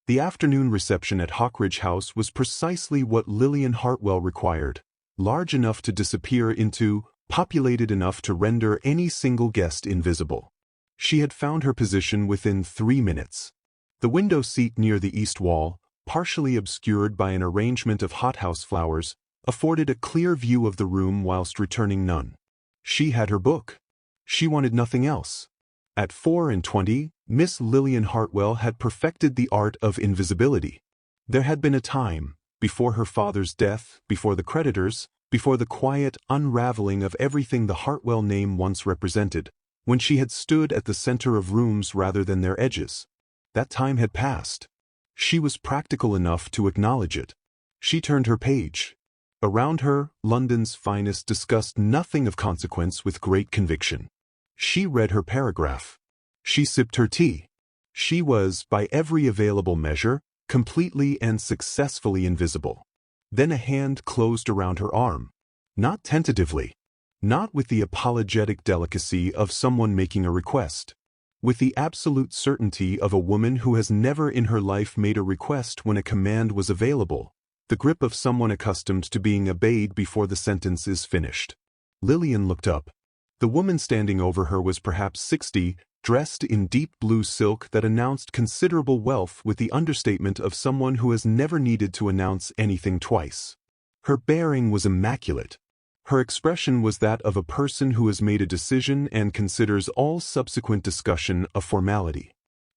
The afternoon reception at Hawkridge House was precisely what Lillian Hartwell required, large enough to disappear into, populated enough to render any single guest invisible. She had found her position within 3 minutes. The window seat near the east wall, partially obscured by an arrangement of hothouse flowers, afforded a clear view of the room whilst returning none. She had her book. She wanted nothing else. At 24, Miss Lillian Hartwell had perfected the art of invisibility. There had been a time, before her father's death, before the creditors, before the quiet unraveling of everything the Hartwell name once represented, when she had stood at the center of rooms rather than their edges. That time had passed. She was practical enough to acknowledge it. She turned her page. Around her, London's finest discussed nothing of consequence with great conviction. She read her paragraph. She sipped her tea. She was, by every available measure, completely and successfully invisible. Then a hand closed around her arm. Not tentatively. Not with the apologetic delicacy of someone making a request. With the absolute certainty of a woman who has never in her life made a request when a command was available. The grip of someone accustomed to being obeyed before the sentence is finished. Lillian looked up. The woman standing over her was perhaps 60, dressed in deep blue silk that announced considerable wealth with the understatement of someone who has never needed to announce anything twice. Her bearing was immaculate. Her expression was that of a person who has made a decision and considers all subsequent discussion a formality.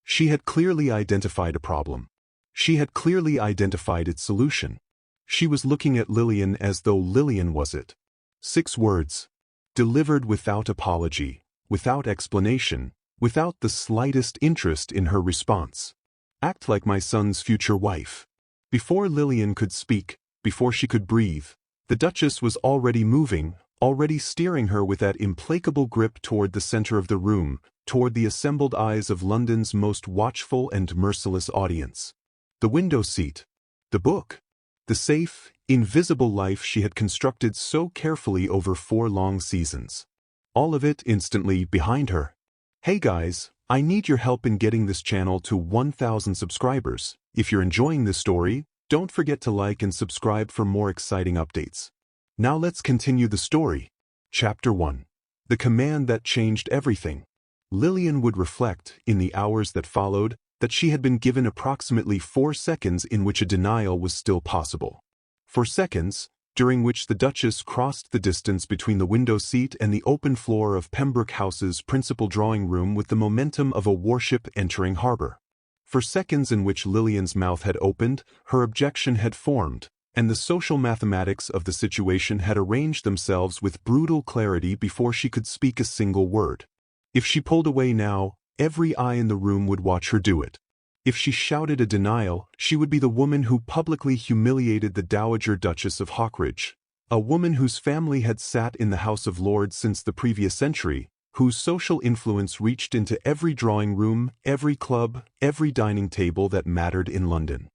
She had clearly identified a problem. She had clearly identified its solution. She was looking at Lillian as though Lillian was it. 6 words. Delivered without apology, without explanation, without the slightest interest in her response. Act like my son's future wife. Before Lillian could speak, before she could breathe, the Duchess was already moving, already steering her with that implacable grip toward the center of the room, toward the assembled eyes of London's most watchful and merciless audience. The window seat. The book. The safe, invisible life she had constructed so carefully over 4 long seasons. All of it instantly behind her. Hey guys, I need your help in getting this channel to 1,000 subscribers. If you're enjoying this story, don't forget to like and subscribe for more exciting updates. Now let's continue the story. Chapter 1. The command that changed everything. Lillian would reflect, in the hours that followed, that she had been given approximately 4 seconds in which a denial was still possible. 4 seconds, during which the Duchess crossed the distance between the window seat and the open floor of Pembroke House's principal drawing room with the momentum of a warship entering harbor. 4 seconds in which Lillian's mouth had opened, her objection had formed, and the social mathematics of the situation had arranged themselves with brutal clarity before she could speak a single word. If she pulled away now, every eye in the room would watch her do it. If she shouted a denial, she would be the woman who publicly humiliated the Dowager Duchess of Hawkridge, a woman whose family had sat in the House of Lords since the previous century, whose social influence reached into every drawing room, every club, every dining table that mattered in London.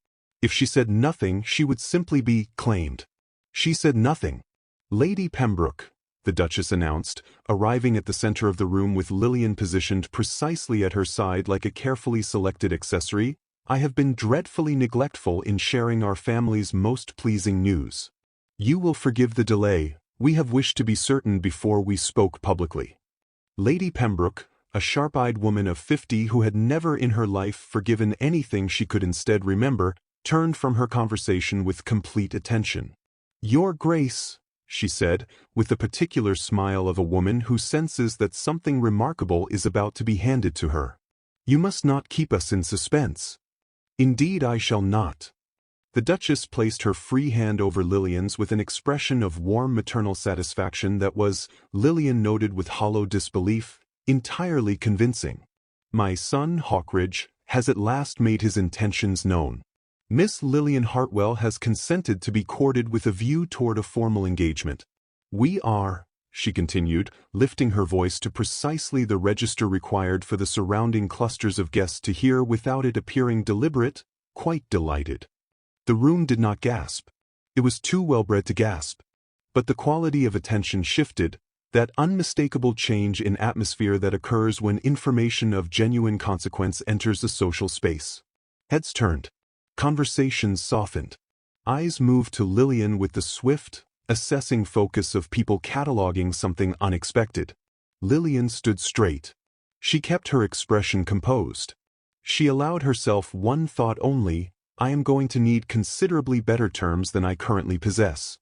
If she said nothing, she would simply be claimed. She said nothing. Lady Pembroke, the Duchess announced, arriving at the center of the room with Lillian positioned precisely at her side like a carefully selected accessory, I have been dreadfully neglectful in sharing our family's most pleasing news. You will forgive the delay, we have wished to be certain before we spoke publicly. Lady Pembroke, a sharp-eyed woman of 50 who had never in her life forgiven anything she could instead remember, turned from her conversation with complete attention. Your Grace, she said, with the particular smile of a woman who senses that something remarkable is about to be handed to her. You must not keep us in suspense. Indeed I shall not. The Duchess placed her free hand over Lillian's with an expression of warm maternal satisfaction that was, Lillian noted with hollow disbelief, entirely convincing. My son, Hawkridge, has at last made his intentions known. Miss Lillian Hartwell has consented to be courted with a view toward a formal engagement. We are, she continued, lifting her voice to precisely the register required for the surrounding clusters of guests to hear without it appearing deliberate, quite delighted. The room did not gasp. It was too well-bred to gasp. But the quality of attention shifted, that unmistakable change in atmosphere that occurs when information of genuine consequence enters a social space. Heads turned. Conversations softened. Eyes moved to Lillian with the swift, assessing focus of people cataloging something unexpected. Lillian stood straight. She kept her expression composed. She allowed herself one thought only: I am going to need considerably better terms than I currently possess.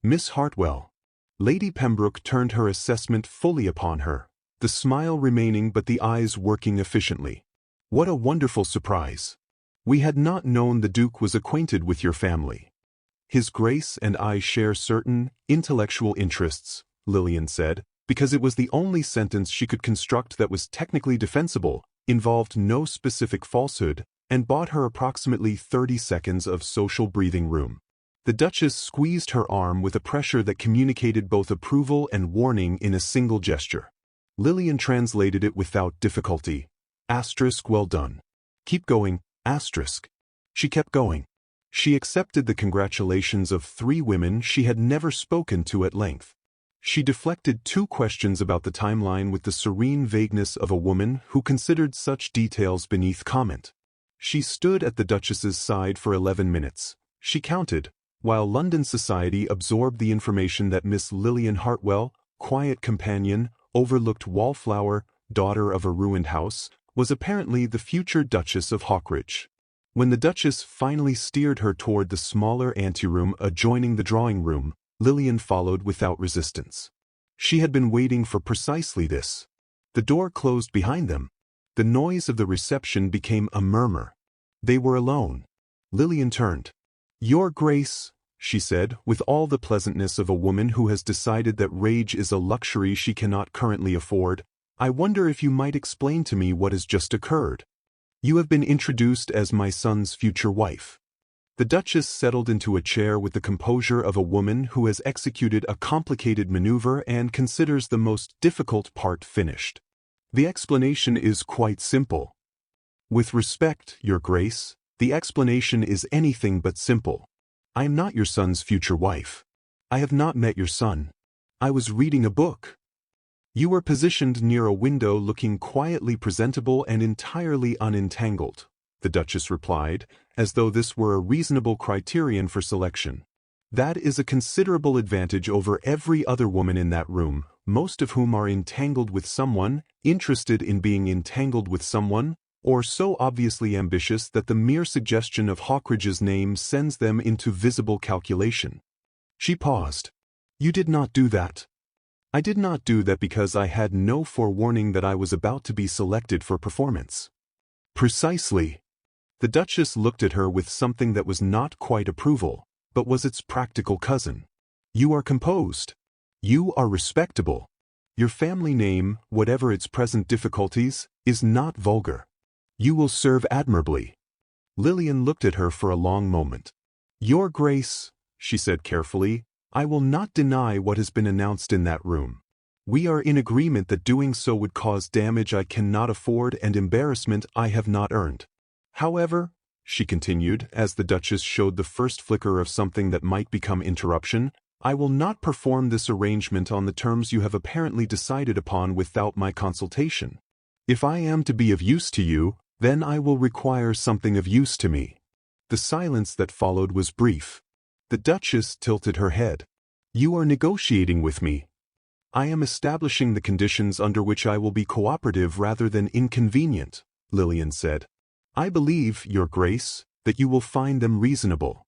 Miss Hartwell. Lady Pembroke turned her assessment fully upon her, the smile remaining but the eyes working efficiently. What a wonderful surprise. We had not known the Duke was acquainted with your family. His Grace and I share certain intellectual interests, Lillian said, because it was the only sentence she could construct that was technically defensible, involved no specific falsehood, and bought her approximately 30 seconds of social breathing room. The Duchess squeezed her arm with a pressure that communicated both approval and warning in a single gesture. Lillian translated it without difficulty. Asterisk, well done. Keep going, asterisk. She kept going. She accepted the congratulations of 3 women she had never spoken to at length. She deflected 2 questions about the timeline with the serene vagueness of a woman who considered such details beneath comment. She stood at the Duchess's side for 11 minutes. She counted, while London society absorbed the information that Miss Lillian Hartwell, quiet companion, overlooked Wallflower, daughter of a ruined house, was apparently the future Duchess of Hawkridge. When the Duchess finally steered her toward the smaller anteroom adjoining the drawing room, Lillian followed without resistance. She had been waiting for precisely this. The door closed behind them. The noise of the reception became a murmur. They were alone. Lillian turned. Your Grace, she said, with all the pleasantness of a woman who has decided that rage is a luxury she cannot currently afford, I wonder if you might explain to me what has just occurred. You have been introduced as my son's future wife. The Duchess settled into a chair with the composure of a woman who has executed a complicated maneuver and considers the most difficult part finished. The explanation is quite simple. With respect, Your Grace, the explanation is anything but simple. I am not your son's future wife. I have not met your son. I was reading a book. You were positioned near a window looking quietly presentable and entirely unentangled, the Duchess replied, as though this were a reasonable criterion for selection. That is a considerable advantage over every other woman in that room, most of whom are entangled with someone, interested in being entangled with someone, or so obviously ambitious that the mere suggestion of Hawkridge's name sends them into visible calculation. She paused. You did not do that. I did not do that because I had no forewarning that I was about to be selected for performance. Precisely. The Duchess looked at her with something that was not quite approval, but was its practical cousin. You are composed. You are respectable. Your family name, whatever its present difficulties, is not vulgar. You will serve admirably. Lillian looked at her for a long moment. Your Grace, she said carefully, I will not deny what has been announced in that room. We are in agreement that doing so would cause damage I cannot afford and embarrassment I have not earned. However, she continued, as the Duchess showed the first flicker of something that might become interruption, I will not perform this arrangement on the terms you have apparently decided upon without my consultation. If I am to be of use to you, then I will require something of use to me. The silence that followed was brief. The Duchess tilted her head. You are negotiating with me. I am establishing the conditions under which I will be cooperative rather than inconvenient, Lillian said. I believe, Your Grace, that you will find them reasonable.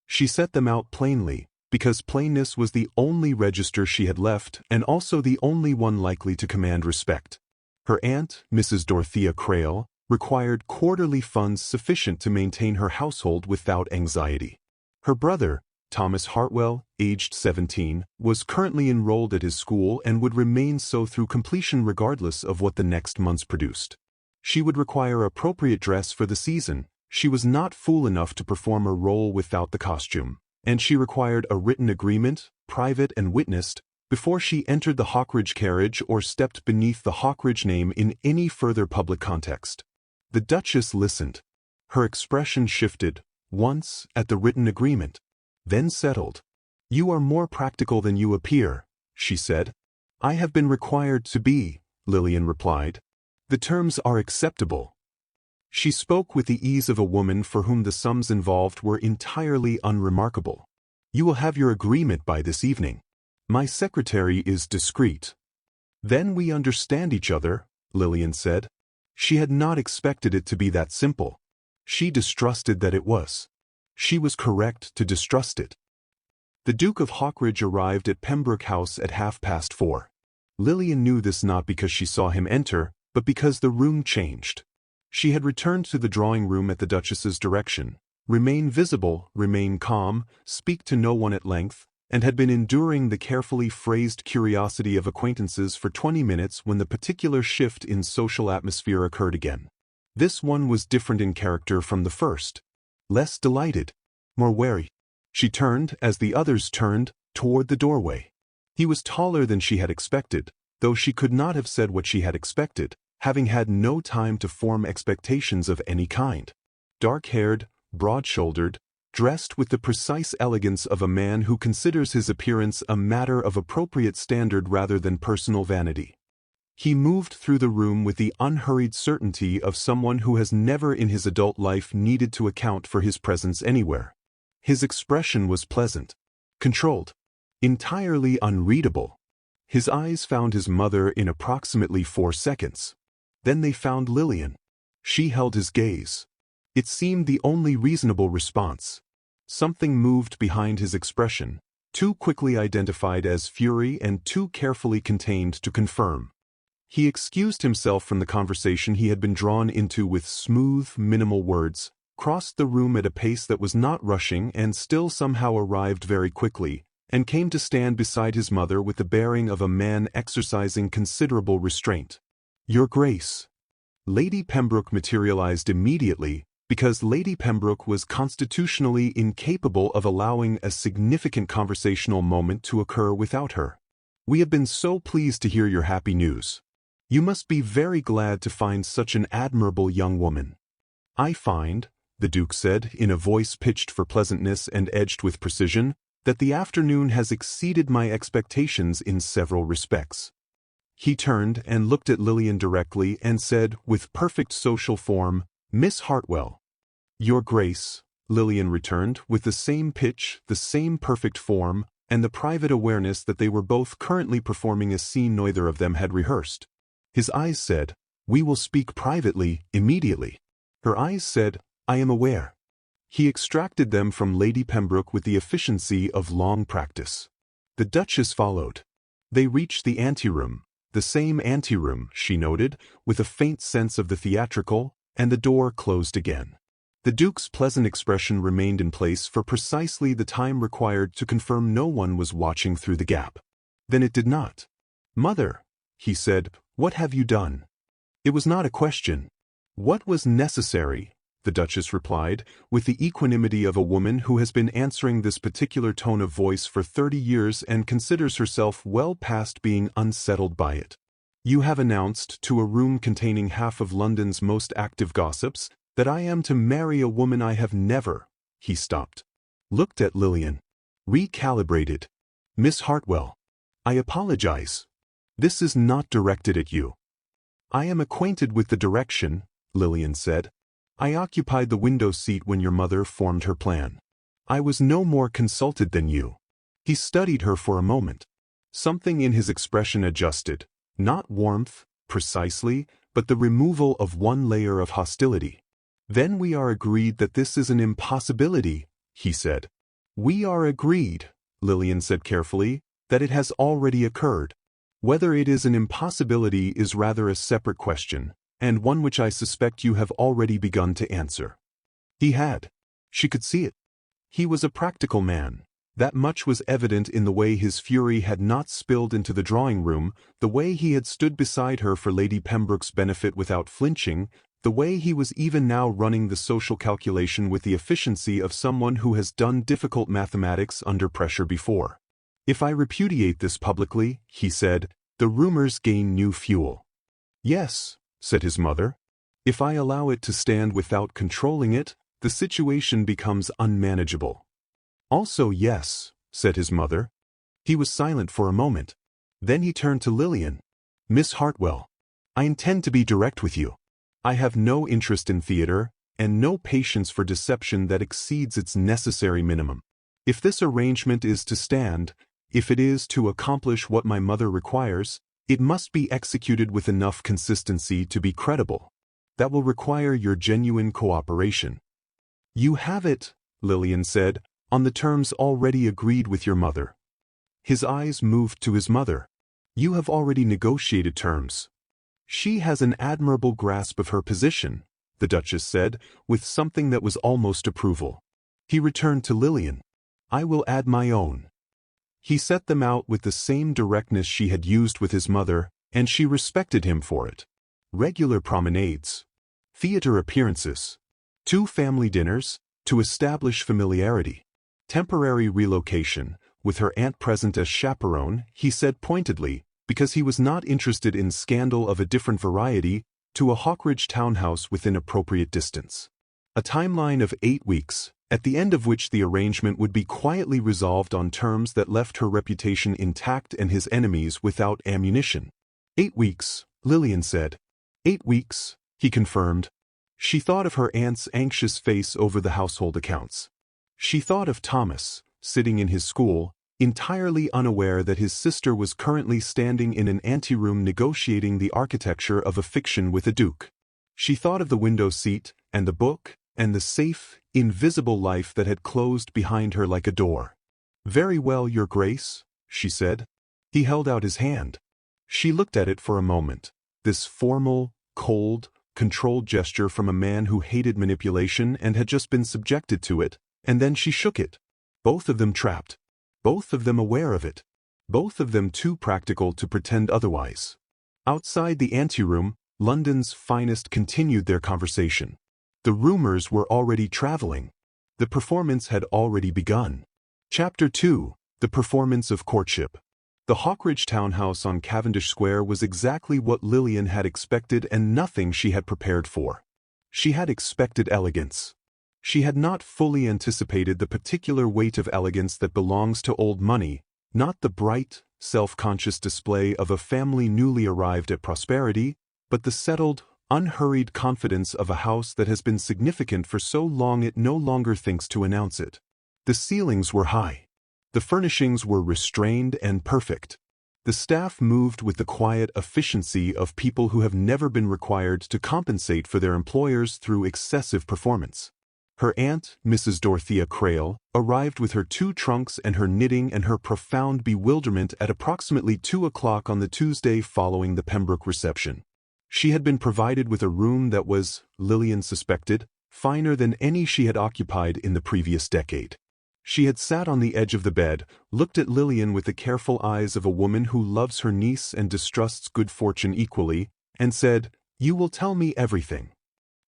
She set them out plainly, because plainness was the only register she had left and also the only one likely to command respect. Her aunt, Mrs. Dorothea Crail, required quarterly funds sufficient to maintain her household without anxiety. Her brother, Thomas Hartwell, aged 17, was currently enrolled at his school and would remain so through completion regardless of what the next months produced. She would require appropriate dress for the season. She was not fool enough to perform a role without the costume, and she required a written agreement, private and witnessed, before she entered the Hawkridge carriage or stepped beneath the Hawkridge name in any further public context. The Duchess listened. Her expression shifted, once, at the written agreement, then settled. You are more practical than you appear, she said. I have been required to be, Lillian replied. The terms are acceptable. She spoke with the ease of a woman for whom the sums involved were entirely unremarkable. "You will have your agreement by this evening. My secretary is discreet." "Then we understand each other," Lillian said. She had not expected it to be that simple. She distrusted that it was. She was correct to distrust it. The Duke of Hawkridge arrived at Pembroke House at 4:30. Lillian knew this not because she saw him enter, but because the room changed. She had returned to the drawing room at the Duchess's direction, remain visible, remain calm, speak to no one at length, and had been enduring the carefully phrased curiosity of acquaintances for 20 minutes when the particular shift in social atmosphere occurred again. This one was different in character from the first. Less delighted, more wary. She turned, as the others turned, toward the doorway. He was taller than she had expected, though she could not have said what she had expected, having had no time to form expectations of any kind. Dark-haired, broad-shouldered, dressed with the precise elegance of a man who considers his appearance a matter of appropriate standard rather than personal vanity. He moved through the room with the unhurried certainty of someone who has never in his adult life needed to account for his presence anywhere. His expression was pleasant, controlled, entirely unreadable. His eyes found his mother in approximately 4 seconds. Then they found Lillian. She held his gaze. It seemed the only reasonable response. Something moved behind his expression, too quickly identified as fury and too carefully contained to confirm. He excused himself from the conversation he had been drawn into with smooth, minimal words, crossed the room at a pace that was not rushing and still somehow arrived very quickly, and came to stand beside his mother with the bearing of a man exercising considerable restraint. "Your Grace." Lady Pembroke materialized immediately, because Lady Pembroke was constitutionally incapable of allowing a significant conversational moment to occur without her. "We have been so pleased to hear your happy news. You must be very glad to find such an admirable young woman." "I find," the Duke said, in a voice pitched for pleasantness and edged with precision, "that the afternoon has exceeded my expectations in several respects." He turned and looked at Lillian directly and said, with perfect social form, "Miss Hartwell." "Your Grace," Lillian returned, with the same pitch, the same perfect form, and the private awareness that they were both currently performing a scene neither of them had rehearsed. His eyes said, "We will speak privately, immediately." Her eyes said, "I am aware." He extracted them from Lady Pembroke with the efficiency of long practice. The Duchess followed. They reached the anteroom, the same anteroom, she noted, with a faint sense of the theatrical, and the door closed again. The Duke's pleasant expression remained in place for precisely the time required to confirm no one was watching through the gap. Then it did not. "Mother," he said, "what have you done?" It was not a question. "What was necessary?" the Duchess replied, with the equanimity of a woman who has been answering this particular tone of voice for 30 years and considers herself well past being unsettled by it. "You have announced to a room containing half of London's most active gossips that I am to marry a woman I have never—" He stopped, looked at Lillian, recalibrated. "Miss Hartwell, I apologize. This is not directed at you." "I am acquainted with the direction," Lillian said. "I occupied the window seat when your mother formed her plan. I was no more consulted than you." He studied her for a moment. Something in his expression adjusted, not warmth, precisely, but the removal of one layer of hostility. "Then we are agreed that this is an impossibility," he said. "We are agreed," Lillian said carefully, "that it has already occurred. Whether it is an impossibility is rather a separate question, and one which I suspect you have already begun to answer." He had. She could see it. He was a practical man. That much was evident in the way his fury had not spilled into the drawing room, the way he had stood beside her for Lady Pembroke's benefit without flinching, the way he was even now running the social calculation with the efficiency of someone who has done difficult mathematics under pressure before. "If I repudiate this publicly," he said, "the rumors gain new fuel." "Yes," said his mother. "If I allow it to stand without controlling it, the situation becomes unmanageable." "Also yes," said his mother. He was silent for a moment. Then he turned to Lillian. "Miss Hartwell, I intend to be direct with you. I have no interest in theater, and no patience for deception that exceeds its necessary minimum. If this arrangement is to stand, if it is to accomplish what my mother requires, it must be executed with enough consistency to be credible. That will require your genuine cooperation. You have it, Lillian said, on the terms already agreed with your mother. His eyes moved to his mother. You have already negotiated terms. She has an admirable grasp of her position, the Duchess said, with something that was almost approval. He returned to Lillian. I will add my own. He set them out with the same directness she had used with his mother, and she respected him for it. Regular promenades, theater appearances, 2 family dinners, to establish familiarity, temporary relocation, with her aunt present as chaperone, he said pointedly, because he was not interested in scandal of a different variety, to a Hawkridge townhouse within appropriate distance. A timeline of 8 weeks, at the end of which the arrangement would be quietly resolved on terms that left her reputation intact and his enemies without ammunition. 8 weeks, Lillian said. 8 weeks, he confirmed. She thought of her aunt's anxious face over the household accounts. She thought of Thomas, sitting in his school, entirely unaware that his sister was currently standing in an anteroom negotiating the architecture of a fiction with a duke. She thought of the window seat, and the book, and the safe, invisible life that had closed behind her like a door. Very well, Your Grace, she said. He held out his hand. She looked at it for a moment, this formal, cold, controlled gesture from a man who hated manipulation and had just been subjected to it, and then she shook it. Both of them trapped. Both of them aware of it. Both of them too practical to pretend otherwise. Outside the anteroom, London's finest continued their conversation. The rumours were already travelling. The performance had already begun. Chapter 2. The Performance of Courtship. The Hawkridge townhouse on Cavendish Square was exactly what Lillian had expected and nothing she had prepared for. She had expected elegance. She had not fully anticipated the particular weight of elegance that belongs to old money, not the bright, self-conscious display of a family newly arrived at prosperity, but the settled, unhurried confidence of a house that has been significant for so long it no longer thinks to announce it. The ceilings were high. The furnishings were restrained and perfect. The staff moved with the quiet efficiency of people who have never been required to compensate for their employers through excessive performance. Her aunt, Mrs. Dorothea Crail, arrived with her 2 trunks and her knitting and her profound bewilderment at approximately 2 o'clock on the Tuesday following the Pembroke reception. She had been provided with a room that was, Lillian suspected, finer than any she had occupied in the previous decade. She had sat on the edge of the bed, looked at Lillian with the careful eyes of a woman who loves her niece and distrusts good fortune equally, and said, "You will tell me everything."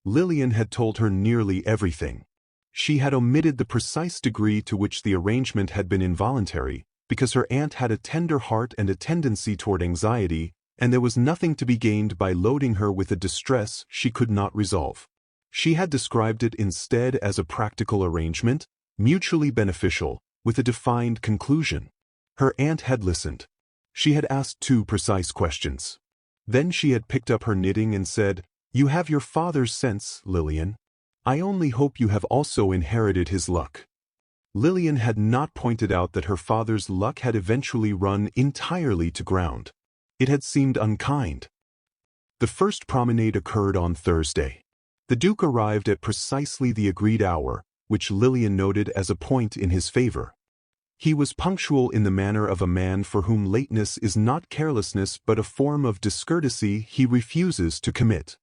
Lillian had told her nearly everything. She had omitted the precise degree to which the arrangement had been involuntary, because her aunt had a tender heart and a tendency toward anxiety, and there was nothing to be gained by loading her with a distress she could not resolve. She had described it instead as a practical arrangement, mutually beneficial, with a defined conclusion. Her aunt had listened. She had asked 2 precise questions. Then she had picked up her knitting and said, "You have your father's sense, Lillian. I only hope you have also inherited his luck." Lillian had not pointed out that her father's luck had eventually run entirely to ground. It had seemed unkind. The first promenade occurred on Thursday. The Duke arrived at precisely the agreed hour, which Lillian noted as a point in his favor. He was punctual in the manner of a man for whom lateness is not carelessness but a form of discourtesy he refuses to commit.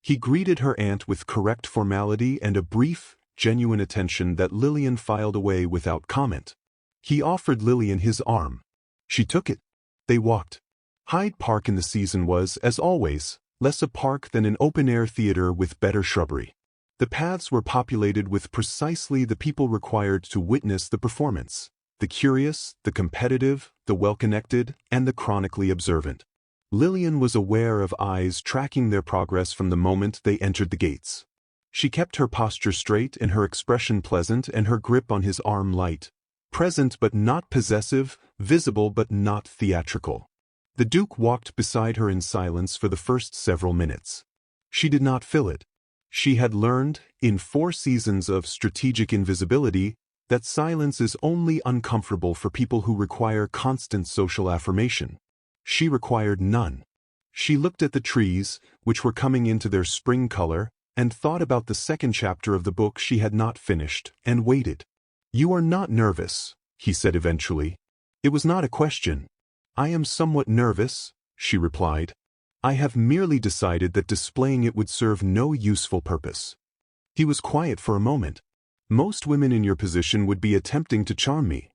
He greeted her aunt with correct formality and a brief, genuine attention that Lillian filed away without comment. He offered Lillian his arm. She took it. They walked. Hyde Park in the season was, as always, less a park than an open-air theater with better shrubbery. The paths were populated with precisely the people required to witness the performance: the curious, the competitive, the well-connected, and the chronically observant. Lillian was aware of eyes tracking their progress from the moment they entered the gates. She kept her posture straight and her expression pleasant and her grip on his arm light. Present but not possessive, visible but not theatrical. The Duke walked beside her in silence for the first several minutes. She did not fill it. She had learned, in 4 seasons of strategic invisibility, that silence is only uncomfortable for people who require constant social affirmation. She required none. She looked at the trees, which were coming into their spring color, and thought about the second chapter of the book she had not finished, and waited. "You are not nervous," he said eventually. It was not a question. "I am somewhat nervous," she replied. "I have merely decided that displaying it would serve no useful purpose." He was quiet for a moment. "Most women in your position would be attempting to charm me.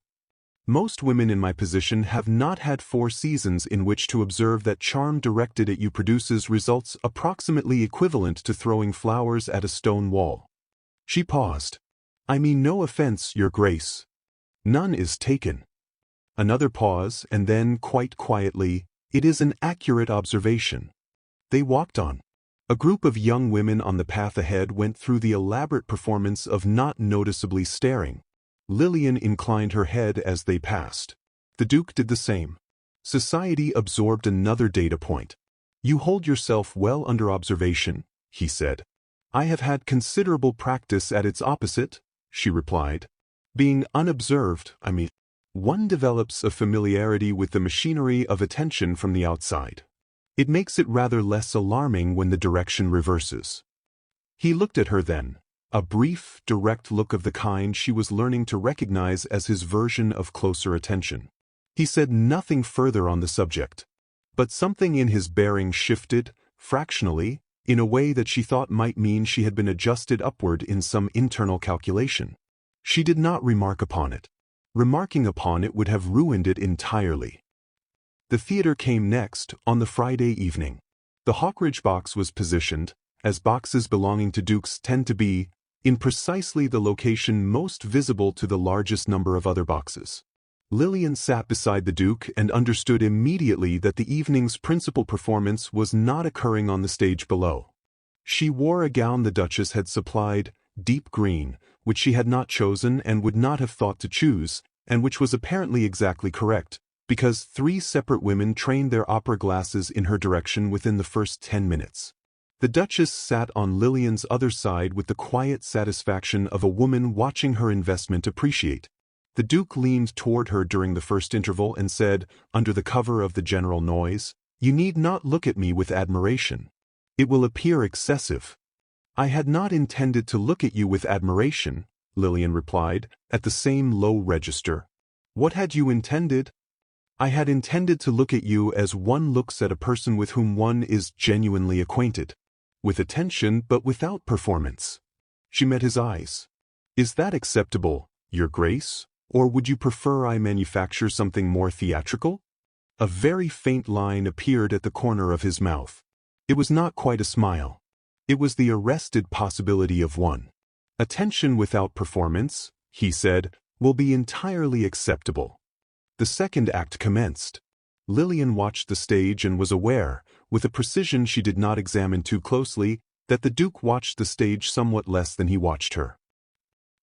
Most women in my position have not had 4 seasons in which to observe that charm directed at you produces results approximately equivalent to throwing flowers at a stone wall." She paused. "I mean no offense, Your Grace." "None is taken." Another pause, and then, quite quietly, "It is an accurate observation." They walked on. A group of young women on the path ahead went through the elaborate performance of not noticeably staring. Lillian inclined her head as they passed. The Duke did the same. Society absorbed another data point. "You hold yourself well under observation," he said. "I have had considerable practice at its opposite," she replied. "Being unobserved, I mean. One develops a familiarity with the machinery of attention from the outside. It makes it rather less alarming when the direction reverses." He looked at her then, a brief, direct look of the kind she was learning to recognize as his version of closer attention. He said nothing further on the subject. But something in his bearing shifted, fractionally, in a way that she thought might mean she had been adjusted upward in some internal calculation. She did not remark upon it. Remarking upon it would have ruined it entirely. The theater came next, on the Friday evening. The Hawkridge box was positioned, as boxes belonging to dukes tend to be, in precisely the location most visible to the largest number of other boxes. Lillian sat beside the Duke and understood immediately that the evening's principal performance was not occurring on the stage below. She wore a gown the Duchess had supplied, deep green, which she had not chosen and would not have thought to choose, and which was apparently exactly correct, because 3 separate women trained their opera glasses in her direction within the first 10 minutes. The Duchess sat on Lillian's other side with the quiet satisfaction of a woman watching her investment appreciate. The Duke leaned toward her during the first interval and said, under the cover of the general noise, "You need not look at me with admiration. It will appear excessive." "I had not intended to look at you with admiration," Lillian replied, at the same low register. "What had you intended?" "I had intended to look at you as one looks at a person with whom one is genuinely acquainted. With attention but without performance." She met his eyes. "Is that acceptable, Your Grace, or would you prefer I manufacture something more theatrical?" A very faint line appeared at the corner of his mouth. It was not quite a smile. It was the arrested possibility of one. "Attention without performance," he said, "will be entirely acceptable." The second act commenced. Lillian watched the stage and was aware, with a precision she did not examine too closely, that the Duke watched the stage somewhat less than he watched her.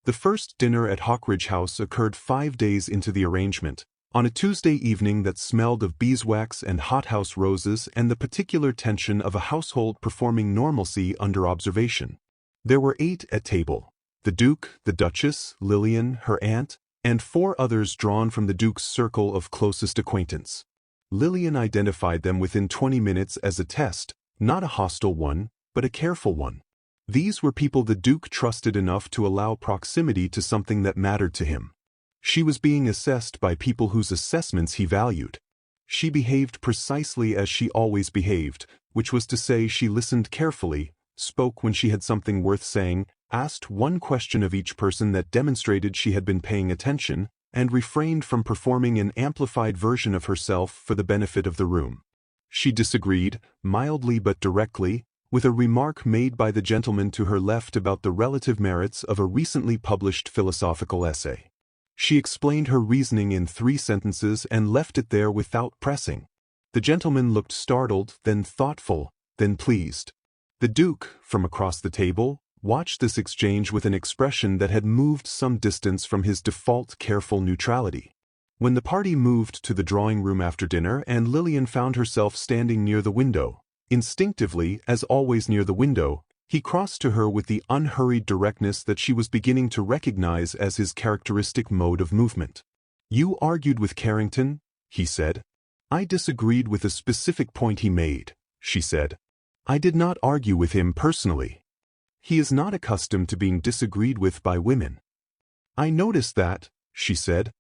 The first dinner at Hawkridge House occurred 5 days into the arrangement, on a Tuesday evening that smelled of beeswax and hothouse roses and the particular tension of a household performing normalcy under observation. There were 8 at table: the Duke, the Duchess, Lillian, her aunt, and 4 others drawn from the Duke's circle of closest acquaintance. Lillian identified them within 20 minutes as a test, not a hostile one, but a careful one. These were people the Duke trusted enough to allow proximity to something that mattered to him. She was being assessed by people whose assessments he valued. She behaved precisely as she always behaved, which was to say she listened carefully, spoke when she had something worth saying, asked one question of each person that demonstrated she had been paying attention, and refrained from performing an amplified version of herself for the benefit of the room. She disagreed, mildly but directly, with a remark made by the gentleman to her left about the relative merits of a recently published philosophical essay. She explained her reasoning in 3 sentences and left it there without pressing. The gentleman looked startled, then thoughtful, then pleased. The Duke, from across the table, watched this exchange with an expression that had moved some distance from his default careful neutrality. When the party moved to the drawing room after dinner and Lillian found herself standing near the window, Instinctively, as always near the window, he crossed to her with the unhurried directness that she was beginning to recognize as his characteristic mode of movement. "You argued with Carrington?" he said. "I disagreed with a specific point he made," she said. "I did not argue with him personally. He is not accustomed to being disagreed with by women." "I noticed that," she said.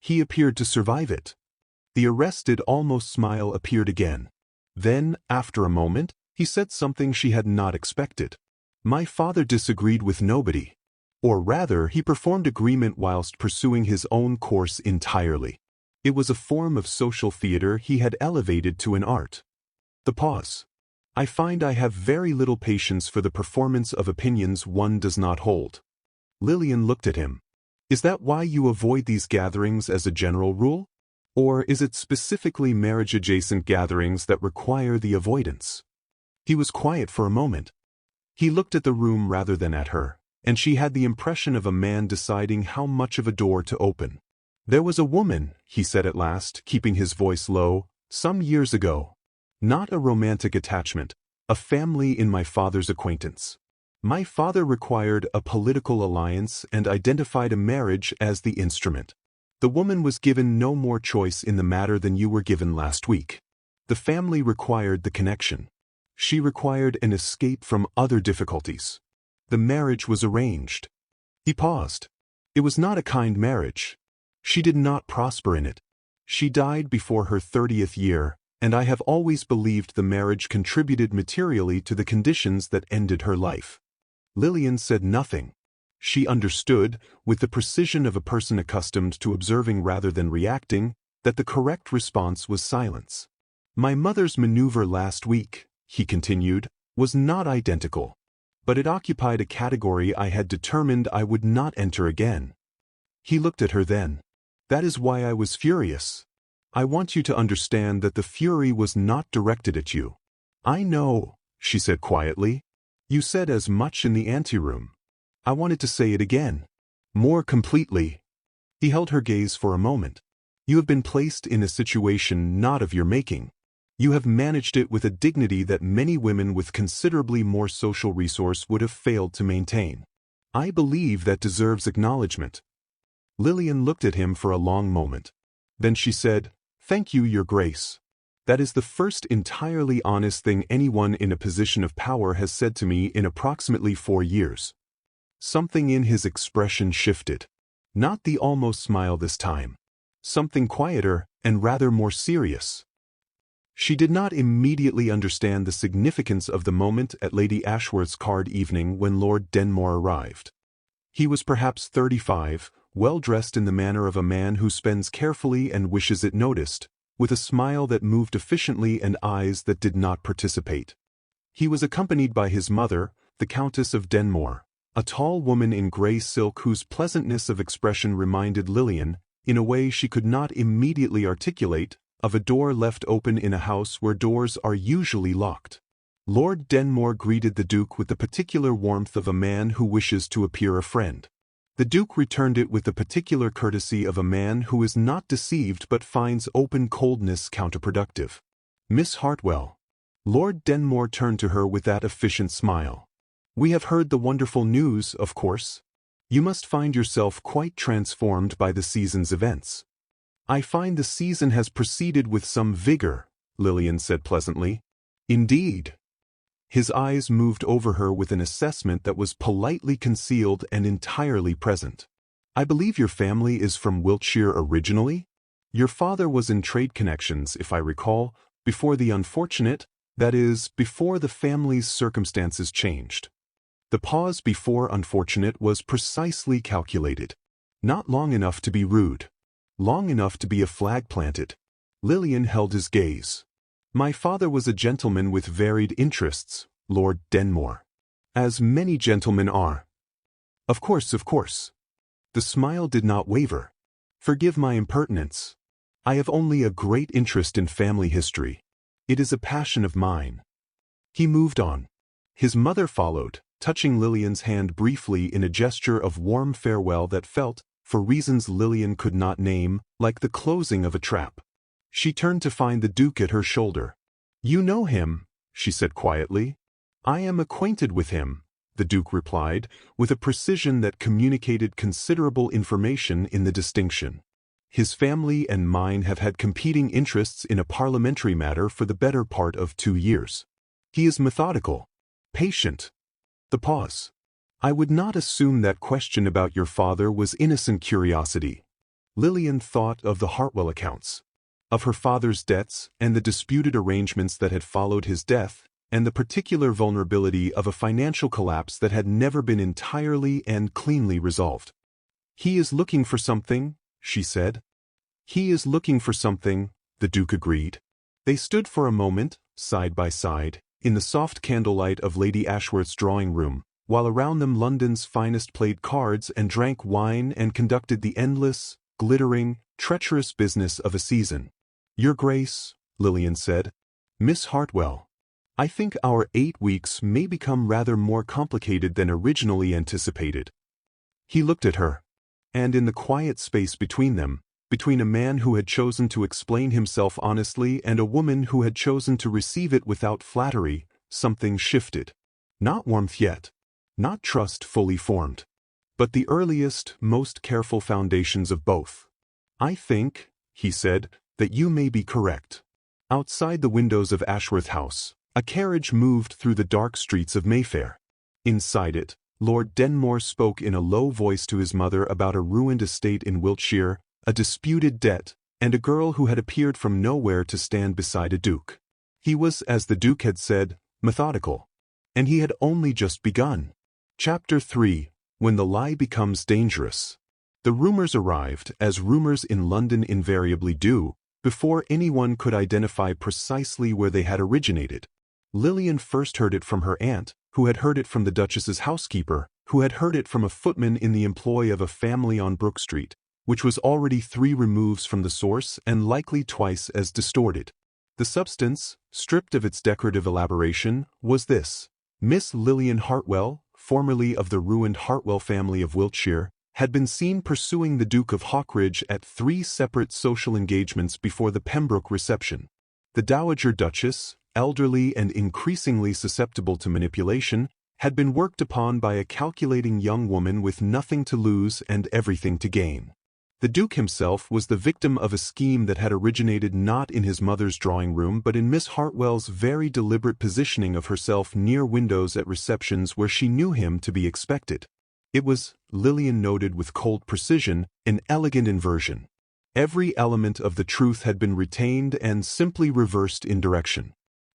"He appeared to survive it." The arrested almost smile appeared again. Then, after a moment, he said something she had not expected. "My father disagreed with nobody. Or rather, he performed agreement whilst pursuing his own course entirely. It was a form of social theatre he had elevated to an art." The pause. "I find I have very little patience for the performance of opinions one does not hold." Lillian looked at him. "Is that why you avoid these gatherings as a general rule? Or is it specifically marriage-adjacent gatherings that require the avoidance?" He was quiet for a moment. He looked at the room rather than at her, and she had the impression of a man deciding how much of a door to open. "There was a woman," he said at last, keeping his voice low, "some years ago. Not a romantic attachment, a family in my father's acquaintance. My father required a political alliance and identified a marriage as the instrument. The woman was given no more choice in the matter than you were given last week. The family required the connection. She required an escape from other difficulties. The marriage was arranged." He paused. "It was not a kind marriage. She did not prosper in it. She died before her 30th year, and I have always believed the marriage contributed materially to the conditions that ended her life." Lillian said nothing. She understood, with the precision of a person accustomed to observing rather than reacting, that the correct response was silence. "My mother's maneuver last week," he continued, "was not identical. But it occupied a category I had determined I would not enter again." He looked at her then. "That is why I was furious. I want you to understand that the fury was not directed at you." "I know," she said quietly. "You said as much in the anteroom. I wanted to say it again. More completely." He held her gaze for a moment. "You have been placed in a situation not of your making. You have managed it with a dignity that many women with considerably more social resource would have failed to maintain. I believe that deserves acknowledgement." Lillian looked at him for a long moment. Then she said, "Thank you, Your Grace. That is the first entirely honest thing anyone in a position of power has said to me in approximately 4 years." Something in his expression shifted. Not the almost smile this time. Something quieter and rather more serious. She did not immediately understand the significance of the moment at Lady Ashworth's card evening when Lord Denmore arrived. He was perhaps 35, well dressed in the manner of a man who spends carefully and wishes it noticed, with a smile that moved efficiently and eyes that did not participate. He was accompanied by his mother, the Countess of Denmore, a tall woman in grey silk whose pleasantness of expression reminded Lillian, in a way she could not immediately articulate, of a door left open in a house where doors are usually locked. Lord Denmore greeted the Duke with the particular warmth of a man who wishes to appear a friend. The Duke returned it with the particular courtesy of a man who is not deceived but finds open coldness counterproductive. "Miss Hartwell." Lord Denmore turned to her with that efficient smile. "We have heard the wonderful news, of course. You must find yourself quite transformed by the season's events." "I find the season has proceeded with some vigor," Lillian said pleasantly. "Indeed." His eyes moved over her with an assessment that was politely concealed and entirely present. "I believe your family is from Wiltshire originally? Your father was in trade connections, if I recall, before the unfortunate, that is, before the family's circumstances changed." The pause before unfortunate was precisely calculated. Not long enough to be rude. Long enough to be a flag planted. Lillian held his gaze. "My father was a gentleman with varied interests, Lord Denmore. As many gentlemen are." Of course, of course." The smile did not waver. "Forgive my impertinence. I have only a great interest in family history. It is a passion of mine." He moved on. His mother followed, touching Lillian's hand briefly in a gesture of warm farewell that felt, for reasons Lillian could not name, like the closing of a trap. She turned to find the Duke at her shoulder. "You know him," she said quietly. "I am acquainted with him," the Duke replied, with a precision that communicated considerable information in the distinction. "His family and mine have had competing interests in a parliamentary matter for the better part of 2 years. He is methodical, patient." The pause. "I would not assume that question about your father was innocent curiosity." Lillian thought of the Hartwell accounts, of her father's debts and the disputed arrangements that had followed his death, and the particular vulnerability of a financial collapse that had never been entirely and cleanly resolved. "He is looking for something," she said. "He is looking for something," the Duke agreed. They stood for a moment, side by side, in the soft candlelight of Lady Ashworth's drawing room, while around them London's finest played cards and drank wine and conducted the endless, glittering, treacherous business of a season. "Your Grace," Lillian said. "Miss Hartwell. I think our 8 weeks may become rather more complicated than originally anticipated." He looked at her. And in the quiet space between them, between a man who had chosen to explain himself honestly and a woman who had chosen to receive it without flattery, something shifted. Not warmth yet. Not trust fully formed. But the earliest, most careful foundations of both. "I think," he said, "that you may be correct." Outside the windows of Ashworth House, a carriage moved through the dark streets of Mayfair. Inside it, Lord Denmore spoke in a low voice to his mother about a ruined estate in Wiltshire, a disputed debt, and a girl who had appeared from nowhere to stand beside a duke. He was, as the Duke had said, methodical. And he had only just begun. Chapter 3: When the Lie Becomes Dangerous. The rumours arrived, as rumours in London invariably do, before anyone could identify precisely where they had originated. Lillian first heard it from her aunt, who had heard it from the Duchess's housekeeper, who had heard it from a footman in the employ of a family on Brook Street, which was already 3 removes from the source and likely twice as distorted. The substance, stripped of its decorative elaboration, was this: Miss Lillian Hartwell, formerly of the ruined Hartwell family of Wiltshire, had been seen pursuing the Duke of Hawkridge at 3 separate social engagements before the Pembroke reception. The Dowager Duchess, elderly and increasingly susceptible to manipulation, had been worked upon by a calculating young woman with nothing to lose and everything to gain. The Duke himself was the victim of a scheme that had originated not in his mother's drawing room but in Miss Hartwell's very deliberate positioning of herself near windows at receptions where she knew him to be expected. It was, Lillian noted with cold precision, an elegant inversion. Every element of the truth had been retained and simply reversed in direction.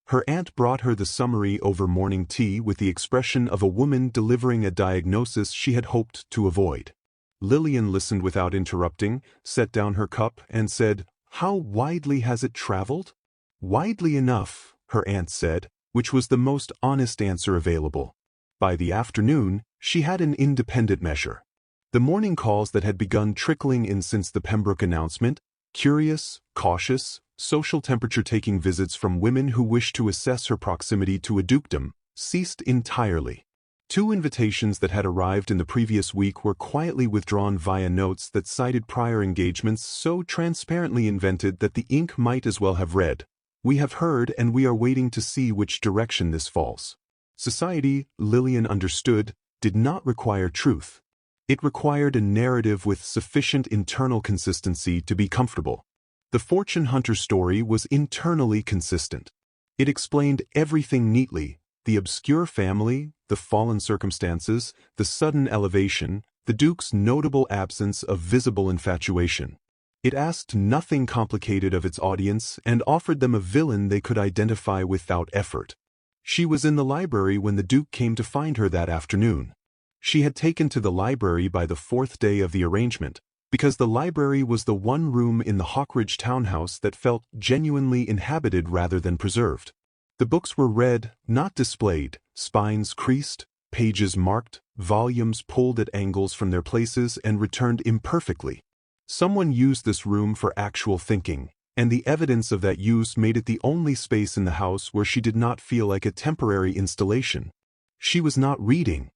Her aunt brought her the summary over morning tea with the expression of a woman delivering a diagnosis she had hoped to avoid. Lillian listened without interrupting, set down her cup, and said, "How widely has it traveled?" "Widely enough," her aunt said, which was the most honest answer available. By the afternoon, she had an independent measure. The morning calls that had begun trickling in since the Pembroke announcement, curious, cautious, social temperature-taking visits from women who wished to assess her proximity to a dukedom, ceased entirely. 2 invitations that had arrived in the previous week were quietly withdrawn via notes that cited prior engagements so transparently invented that the ink might as well have read, "We have heard and we are waiting to see which direction this falls." Society, Lillian understood, did not require truth. It required a narrative with sufficient internal consistency to be comfortable. The fortune hunter story was internally consistent. It explained everything neatly: the obscure family, the fallen circumstances, the sudden elevation, the Duke's notable absence of visible infatuation. It asked nothing complicated of its audience and offered them a villain they could identify without effort. She was in the library when the Duke came to find her that afternoon. She had taken to the library by the 4th day of the arrangement, because the library was the one room in the Hawkridge townhouse that felt genuinely inhabited rather than preserved. The books were read, not displayed, spines creased, pages marked, volumes pulled at angles from their places and returned imperfectly. Someone used this room for actual thinking, and the evidence of that use made it the only space in the house where she did not feel like a temporary installation. She was not reading.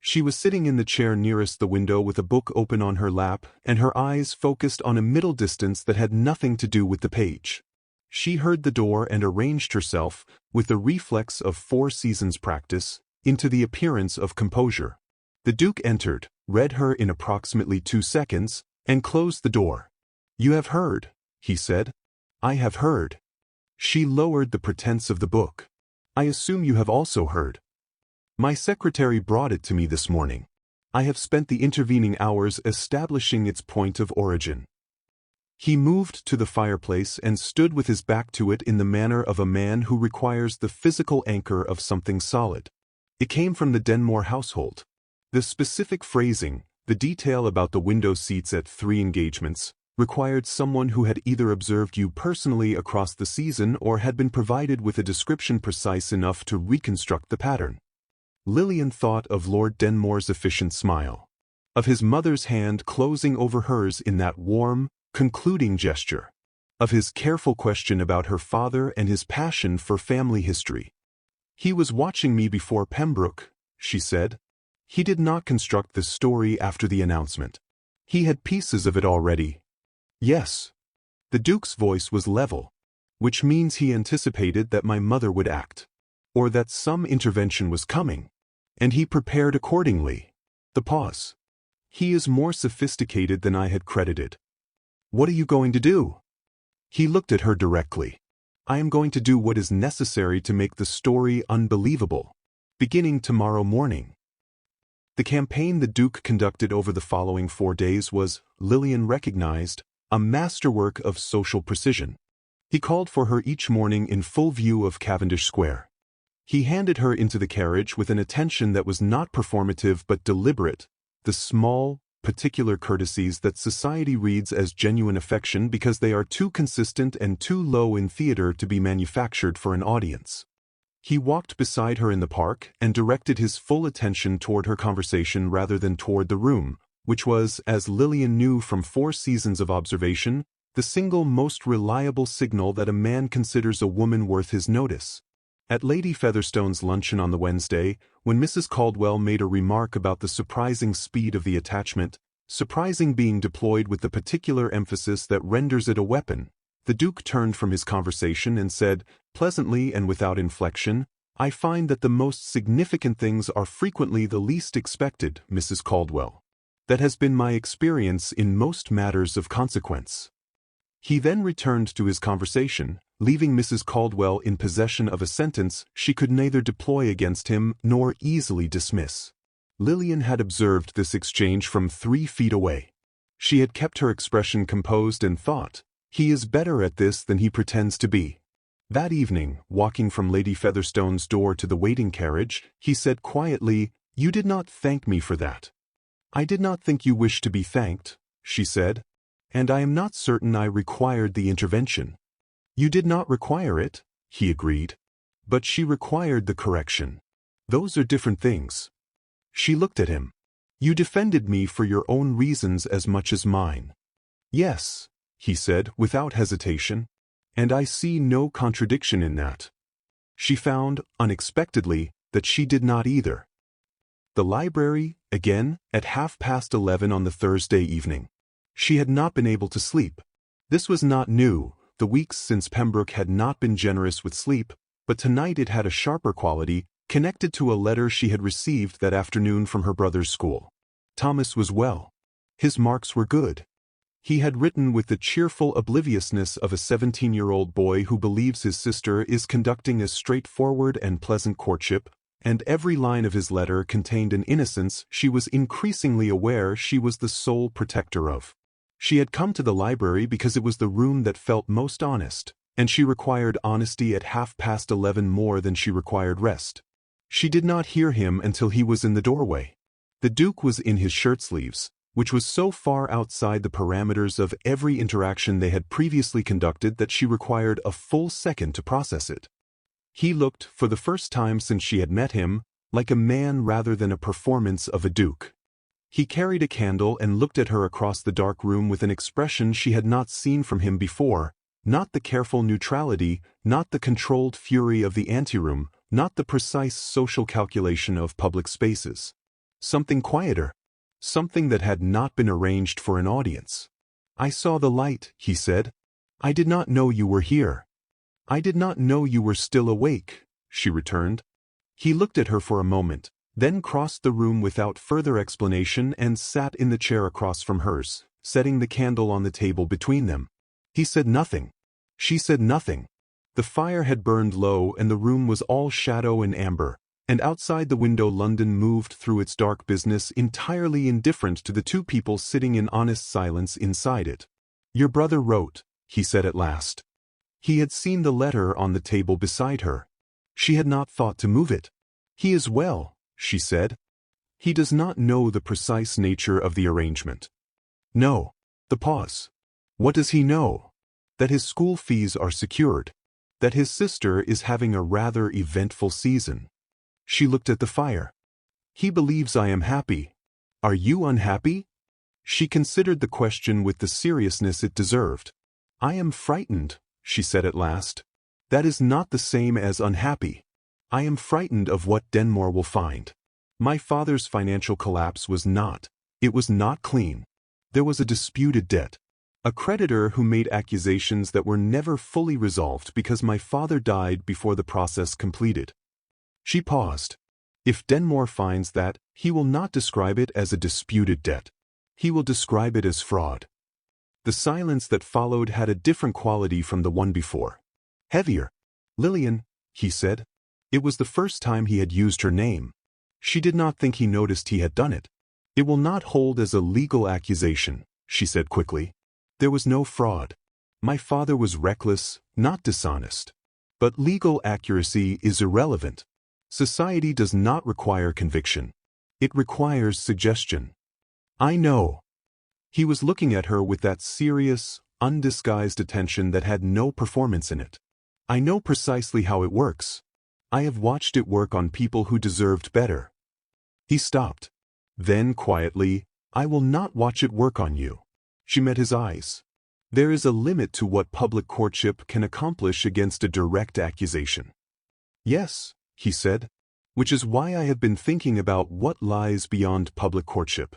She was sitting in the chair nearest the window with a book open on her lap and her eyes focused on a middle distance that had nothing to do with the page. She heard the door and arranged herself, with the reflex of 4 seasons practice, into the appearance of composure. The Duke entered, read her in approximately 2 seconds, and closed the door. "You have heard," he said. "I have heard." She lowered the pretense of the book. "I assume you have also heard. My secretary brought it to me this morning. I have spent the intervening hours establishing its point of origin." He moved to the fireplace and stood with his back to it in the manner of a man who requires the physical anchor of something solid. It came from the Denmore household. The specific phrasing, the detail about the window seats at 3 engagements, required someone who had either observed you personally across the season or had been provided with a description precise enough to reconstruct the pattern. Lillian thought of Lord Denmore's efficient smile, of his mother's hand closing over hers in that warm, concluding gesture, of his careful question about her father and his passion for family history. "He was watching me before Pembroke," she said. "He did not construct this story after the announcement. He had pieces of it already." "Yes." The Duke's voice was level, which means he anticipated that my mother would act, or that some intervention was coming, and he prepared accordingly. The pause. "He is more sophisticated than I had credited." "What are you going to do?" He looked at her directly. "I am going to do what is necessary to make the story unbelievable, beginning tomorrow morning." The campaign the Duke conducted over the following 4 days was, Lillian recognized, a masterwork of social precision. He called for her each morning in full view of Cavendish Square. He handed her into the carriage with an attention that was not performative but deliberate, the small, particular courtesies that society reads as genuine affection because they are too consistent and too low in theater to be manufactured for an audience. He walked beside her in the park and directed his full attention toward her conversation rather than toward the room, which was, as Lillian knew from 4 seasons of observation, the single most reliable signal that a man considers a woman worth his notice. At Lady Featherstone's luncheon on the Wednesday, when Mrs. Caldwell made a remark about the surprising speed of the attachment, surprising being deployed with the particular emphasis that renders it a weapon, the Duke turned from his conversation and said, pleasantly and without inflection, "I find that the most significant things are frequently the least expected, Mrs. Caldwell. That has been my experience in most matters of consequence." He then returned to his conversation, leaving Mrs. Caldwell in possession of a sentence she could neither deploy against him nor easily dismiss. Lillian had observed this exchange from 3 feet away. She had kept her expression composed and thought, "He is better at this than he pretends to be." That evening, walking from Lady Featherstone's door to the waiting carriage, he said quietly, "You did not thank me for that." "I did not think you wished to be thanked," she said. "And I am not certain I required the intervention." "You did not require it," he agreed. "But she required the correction. Those are different things." She looked at him. "You defended me for your own reasons as much as mine." "Yes," he said without hesitation. "And I see no contradiction in that." She found, unexpectedly, that she did not either. The library, again, at 11:30 on the Thursday evening. She had not been able to sleep. This was not new. The weeks since Pembroke had not been generous with sleep, but tonight it had a sharper quality, connected to a letter she had received that afternoon from her brother's school. Thomas was well. His marks were good. He had written with the cheerful obliviousness of a 17-year-old boy who believes his sister is conducting a straightforward and pleasant courtship, and every line of his letter contained an innocence she was increasingly aware she was the sole protector of. She had come to the library because it was the room that felt most honest, and she required honesty at 11:30 more than she required rest. She did not hear him until he was in the doorway. The Duke was in his shirt-sleeves, which was so far outside the parameters of every interaction they had previously conducted that she required a full second to process it. He looked, for the first time since she had met him, like a man rather than a performance of a duke. He carried a candle and looked at her across the dark room with an expression she had not seen from him before, not the careful neutrality, not the controlled fury of the anteroom, not the precise social calculation of public spaces. Something quieter. Something that had not been arranged for an audience. "I saw the light," he said. "I did not know you were here." I did not know you were still awake, she returned. He looked at her for a moment, then crossed the room without further explanation and sat in the chair across from hers, setting the candle on the table between them. He said nothing. She said nothing. The fire had burned low and the room was all shadow and amber, and outside the window London moved through its dark business entirely indifferent to the two people sitting in honest silence inside it. Your brother wrote, he said at last. He had seen the letter on the table beside her. She had not thought to move it. He is well, she said. He does not know the precise nature of the arrangement. No. The pause. What does he know? That his school fees are secured. That his sister is having a rather eventful season. She looked at the fire. He believes I am happy. Are you unhappy? She considered the question with the seriousness it deserved. I am frightened, she said at last. That is not the same as unhappy. I am frightened of what Denmore will find. My father's financial collapse was not. It was not clean. There was a disputed debt. A creditor who made accusations that were never fully resolved because my father died before the process completed. She paused. If Denmore finds that, he will not describe it as a disputed debt. He will describe it as fraud. The silence that followed had a different quality from the one before. Heavier. Lillian, he said. It was the first time he had used her name. She did not think he noticed he had done it. It will not hold as a legal accusation, she said quickly. There was no fraud. My father was reckless, not dishonest. But legal accuracy is irrelevant. Society does not require conviction. It requires suggestion. I know. He was looking at her with that serious, undisguised attention that had no performance in it. I know precisely how it works. I have watched it work on people who deserved better. He stopped. Then, quietly, I will not watch it work on you. She met his eyes. There is a limit to what public courtship can accomplish against a direct accusation. Yes, he said, which is why I have been thinking about what lies beyond public courtship.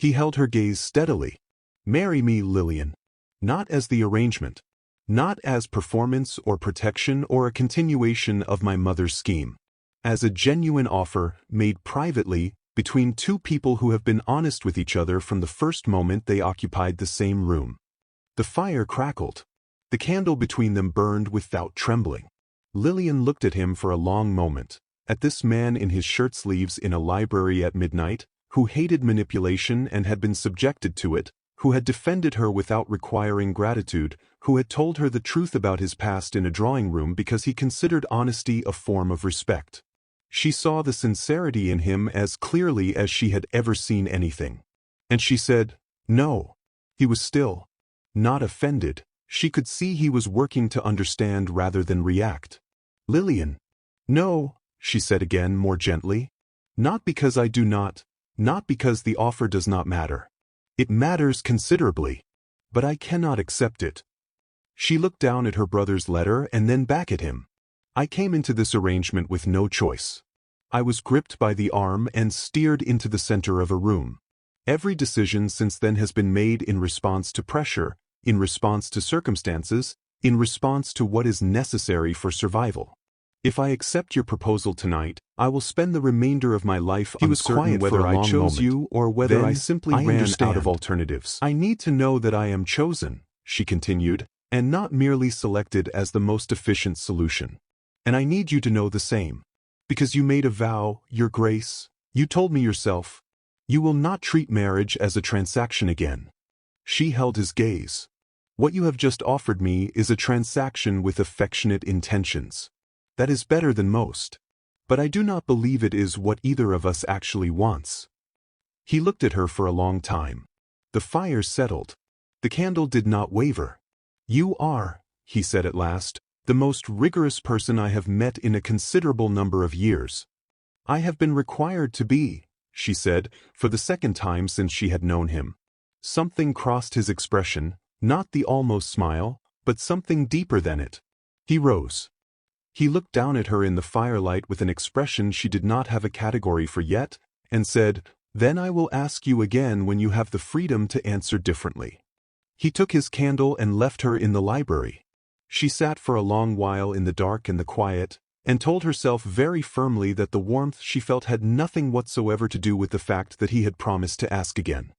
He held her gaze steadily. Marry me, Lillian. Not as the arrangement. Not as performance or protection or a continuation of my mother's scheme. As a genuine offer, made privately, between two people who have been honest with each other from the first moment they occupied the same room. The fire crackled. The candle between them burned without trembling. Lillian looked at him for a long moment, at this man in his shirt sleeves in a library at midnight, who hated manipulation and had been subjected to it, who had defended her without requiring gratitude, who had told her the truth about his past in a drawing room because he considered honesty a form of respect. She saw the sincerity in him as clearly as she had ever seen anything. And she said, no. He was still. Not offended. She could see he was working to understand rather than react. Lillian. No, she said again more gently. Not because I do not. Not because the offer does not matter. It matters considerably. But I cannot accept it. She looked down at her brother's letter and then back at him. I came into this arrangement with no choice. I was gripped by the arm and steered into the center of a room. Every decision since then has been made in response to pressure, in response to circumstances, in response to what is necessary for survival. If I accept your proposal tonight, I will spend the remainder of my life uncertain whether I chose you or whether I simply ran out of alternatives. I need to know that I am chosen, she continued, and not merely selected as the most efficient solution. And I need you to know the same. Because you made a vow, Your Grace, you told me yourself, you will not treat marriage as a transaction again. She held his gaze. What you have just offered me is a transaction with affectionate intentions. That is better than most. But I do not believe it is what either of us actually wants. He looked at her for a long time. The fire settled. The candle did not waver. You are, he said at last, the most rigorous person I have met in a considerable number of years. I have been required to be, she said, for the second time since she had known him. Something crossed his expression, not the almost smile, but something deeper than it. He rose. He looked down at her in the firelight with an expression she did not have a category for yet, and said, Then I will ask you again when you have the freedom to answer differently. He took his candle and left her in the library. She sat for a long while in the dark and the quiet, and told herself very firmly that the warmth she felt had nothing whatsoever to do with the fact that he had promised to ask again.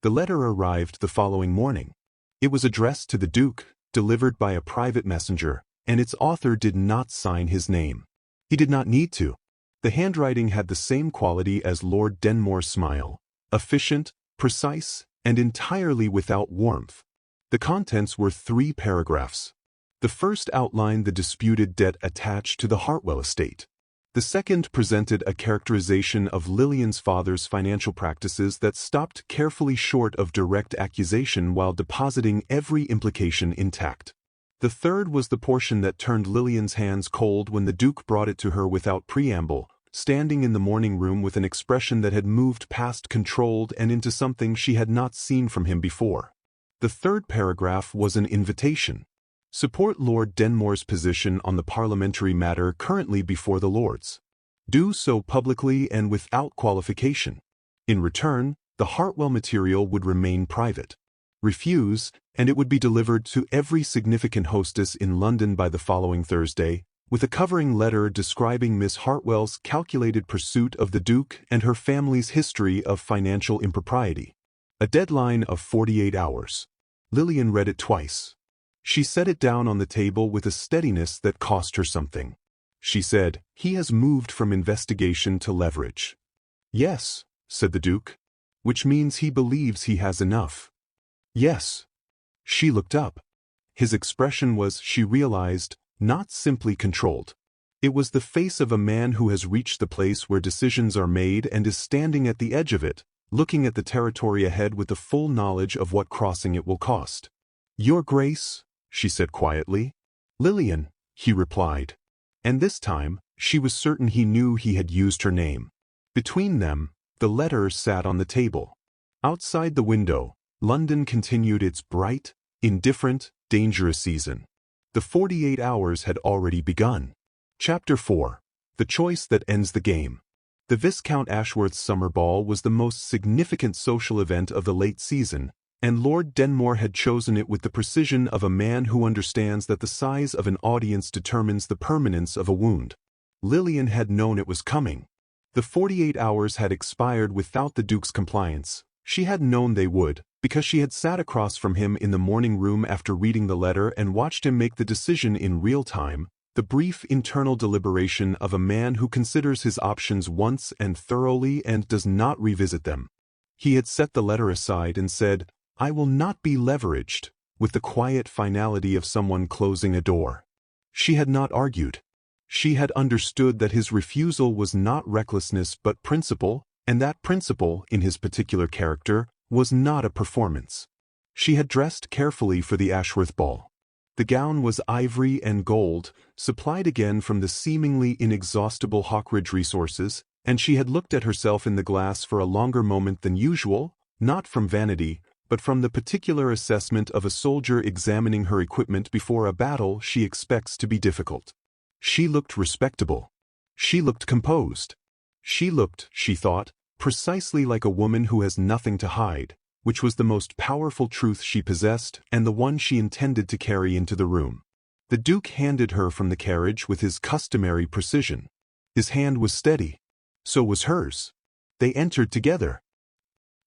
The letter arrived the following morning. It was addressed to the Duke, delivered by a private messenger, and its author did not sign his name. He did not need to. The handwriting had the same quality as Lord Denmore's smile, efficient, precise, and entirely without warmth. The contents were 3 paragraphs. The first outlined the disputed debt attached to the Hartwell estate. The second presented a characterization of Lillian's father's financial practices that stopped carefully short of direct accusation while depositing every implication intact. The third was the portion that turned Lillian's hands cold when the Duke brought it to her without preamble, standing in the morning room with an expression that had moved past controlled and into something she had not seen from him before. The third paragraph was an invitation. Support Lord Denmore's position on the parliamentary matter currently before the Lords. Do so publicly and without qualification. In return, the Hartwell material would remain private. Refuse, and it would be delivered to every significant hostess in London by the following Thursday, with a covering letter describing Miss Hartwell's calculated pursuit of the Duke and her family's history of financial impropriety. A deadline of 48 hours. Lillian read it twice. She set it down on the table with a steadiness that cost her something. She said, "He has moved from investigation to leverage." "Yes," said the Duke. "Which means he believes he has enough." "Yes." She looked up. His expression was, she realized, not simply controlled. It was the face of a man who has reached the place where decisions are made and is standing at the edge of it, looking at the territory ahead with the full knowledge of what crossing it will cost. "Your Grace," she said quietly. "Lillian," he replied. And this time, she was certain he knew he had used her name. Between them, the letter sat on the table. Outside the window, London continued its bright, indifferent, dangerous season. The 48 hours had already begun. Chapter 4. The Choice That Ends the Game. The Viscount Ashworth's summer ball was the most significant social event of the late season, and Lord Denmore had chosen it with the precision of a man who understands that the size of an audience determines the permanence of a wound. Lillian had known it was coming. The 48 hours had expired without the Duke's compliance. She had known they would, because she had sat across from him in the morning room after reading the letter and watched him make the decision in real time, the brief internal deliberation of a man who considers his options once and thoroughly and does not revisit them. He had set the letter aside and said, "I will not be leveraged," with the quiet finality of someone closing a door. She had not argued. She had understood that his refusal was not recklessness but principle, and that principle, in his particular character, was not a performance. She had dressed carefully for the Ashworth ball. The gown was ivory and gold, supplied again from the seemingly inexhaustible Hawkridge resources, and she had looked at herself in the glass for a longer moment than usual, not from vanity, but from the particular assessment of a soldier examining her equipment before a battle she expects to be difficult. She looked respectable. She looked composed. She looked, she thought, precisely like a woman who has nothing to hide, which was the most powerful truth she possessed and the one she intended to carry into the room. The Duke handed her from the carriage with his customary precision. His hand was steady. So was hers. They entered together.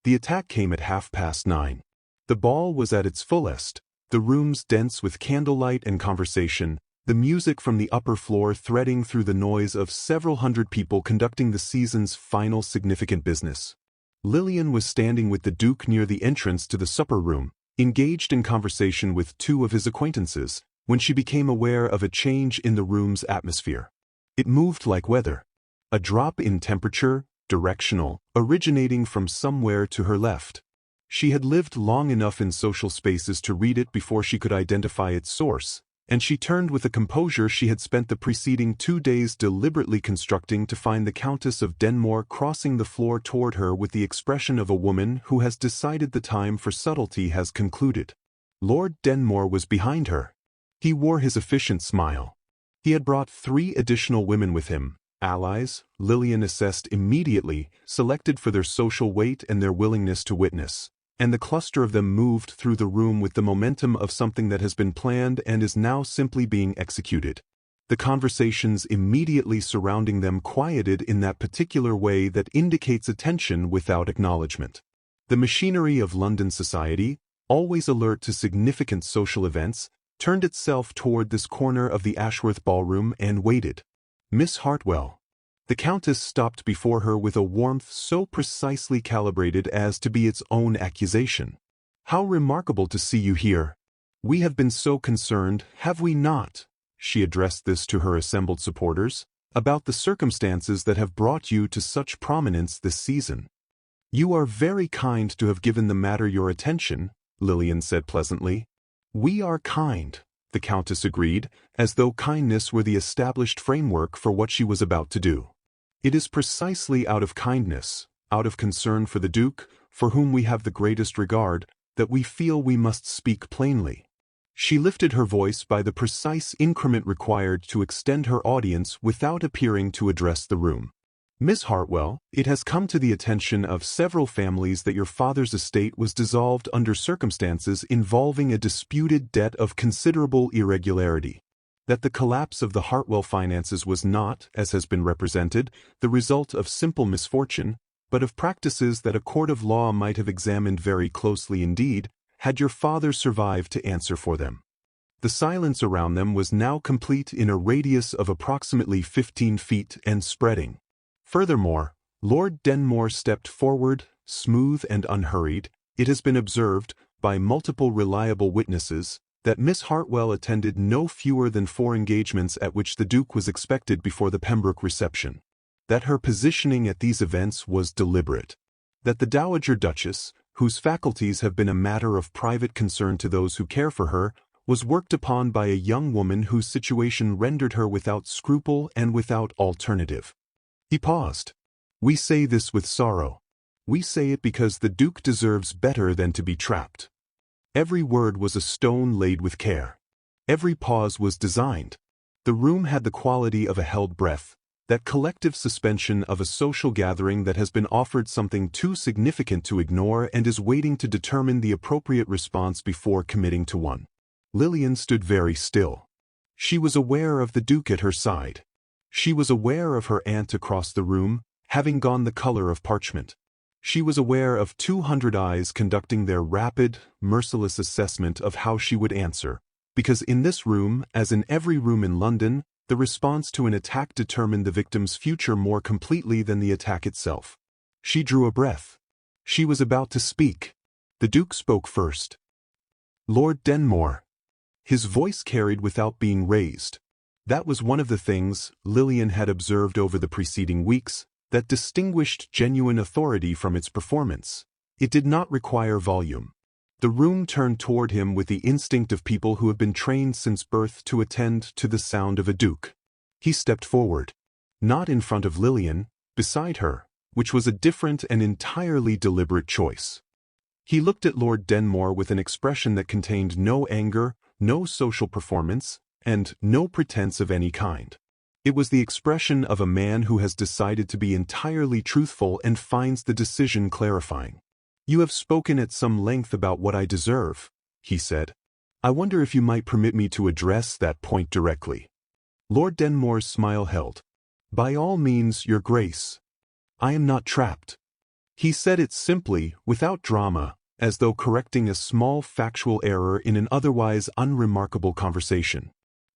The attack came at 9:30. The ball was at its fullest, the rooms dense with candlelight and conversation, the music from the upper floor threading through the noise of several hundred people conducting the season's final significant business. Lillian was standing with the Duke near the entrance to the supper room, engaged in conversation with 2 of his acquaintances, when she became aware of a change in the room's atmosphere. It moved like weather. A drop in temperature, directional, originating from somewhere to her left. She had lived long enough in social spaces to read it before she could identify its source, and she turned with a composure she had spent the preceding 2 days deliberately constructing to find the Countess of Denmore crossing the floor toward her with the expression of a woman who has decided the time for subtlety has concluded. Lord Denmore was behind her. He wore his efficient smile. He had brought 3 additional women with him, allies, Lillian assessed immediately, selected for their social weight and their willingness to witness. and the cluster of them moved through the room with the momentum of something that has been planned and is now simply being executed. The conversations immediately surrounding them quieted in that particular way that indicates attention without acknowledgement. The machinery of London society, always alert to significant social events, turned itself toward this corner of the Ashworth ballroom and waited. Miss Hartwell. The Countess stopped before her with a warmth so precisely calibrated as to be its own accusation. How remarkable to see you here. We have been so concerned, have we not? She addressed this to her assembled supporters, about the circumstances that have brought you to such prominence this season. You are very kind to have given the matter your attention, Lillian said pleasantly. We are kind, the Countess agreed, as though kindness were the established framework for what she was about to do. It is precisely out of kindness, out of concern for the Duke, for whom we have the greatest regard, that we feel we must speak plainly. She lifted her voice by the precise increment required to extend her audience without appearing to address the room. Miss Hartwell, it has come to the attention of several families that your father's estate was dissolved under circumstances involving a disputed debt of considerable irregularity. That the collapse of the Hartwell finances was not, as has been represented, the result of simple misfortune, but of practices that a court of law might have examined very closely indeed, had your father survived to answer for them. The silence around them was now complete in a radius of approximately 15 feet and spreading. Furthermore, Lord Denmore stepped forward, smooth and unhurried. It has been observed, by multiple reliable witnesses, that Miss Hartwell attended no fewer than 4 engagements at which the Duke was expected before the Pembroke reception. That her positioning at these events was deliberate. That the Dowager Duchess, whose faculties have been a matter of private concern to those who care for her, was worked upon by a young woman whose situation rendered her without scruple and without alternative. He paused. We say this with sorrow. We say it because the Duke deserves better than to be trapped. Every word was a stone laid with care. Every pause was designed. The room had the quality of a held breath, that collective suspension of a social gathering that has been offered something too significant to ignore and is waiting to determine the appropriate response before committing to one. Lillian stood very still. She was aware of the Duke at her side. She was aware of her aunt across the room, having gone the color of parchment. She was aware of 200 eyes conducting their rapid, merciless assessment of how she would answer, because in this room, as in every room in London, the response to an attack determined the victim's future more completely than the attack itself. She drew a breath. She was about to speak. The Duke spoke first. Lord Denmore. His voice carried without being raised. That was one of the things Lillian had observed over the preceding weeks that distinguished genuine authority from its performance. It did not require volume. The room turned toward him with the instinct of people who have been trained since birth to attend to the sound of a duke. He stepped forward. Not in front of Lillian, beside her, which was a different and entirely deliberate choice. He looked at Lord Denmore with an expression that contained no anger, no social performance, and no pretense of any kind. It was the expression of a man who has decided to be entirely truthful and finds the decision clarifying. You have spoken at some length about what I deserve, he said. I wonder if you might permit me to address that point directly. Lord Denmore's smile held. By all means, Your Grace. I am not trapped. He said it simply, without drama, as though correcting a small factual error in an otherwise unremarkable conversation.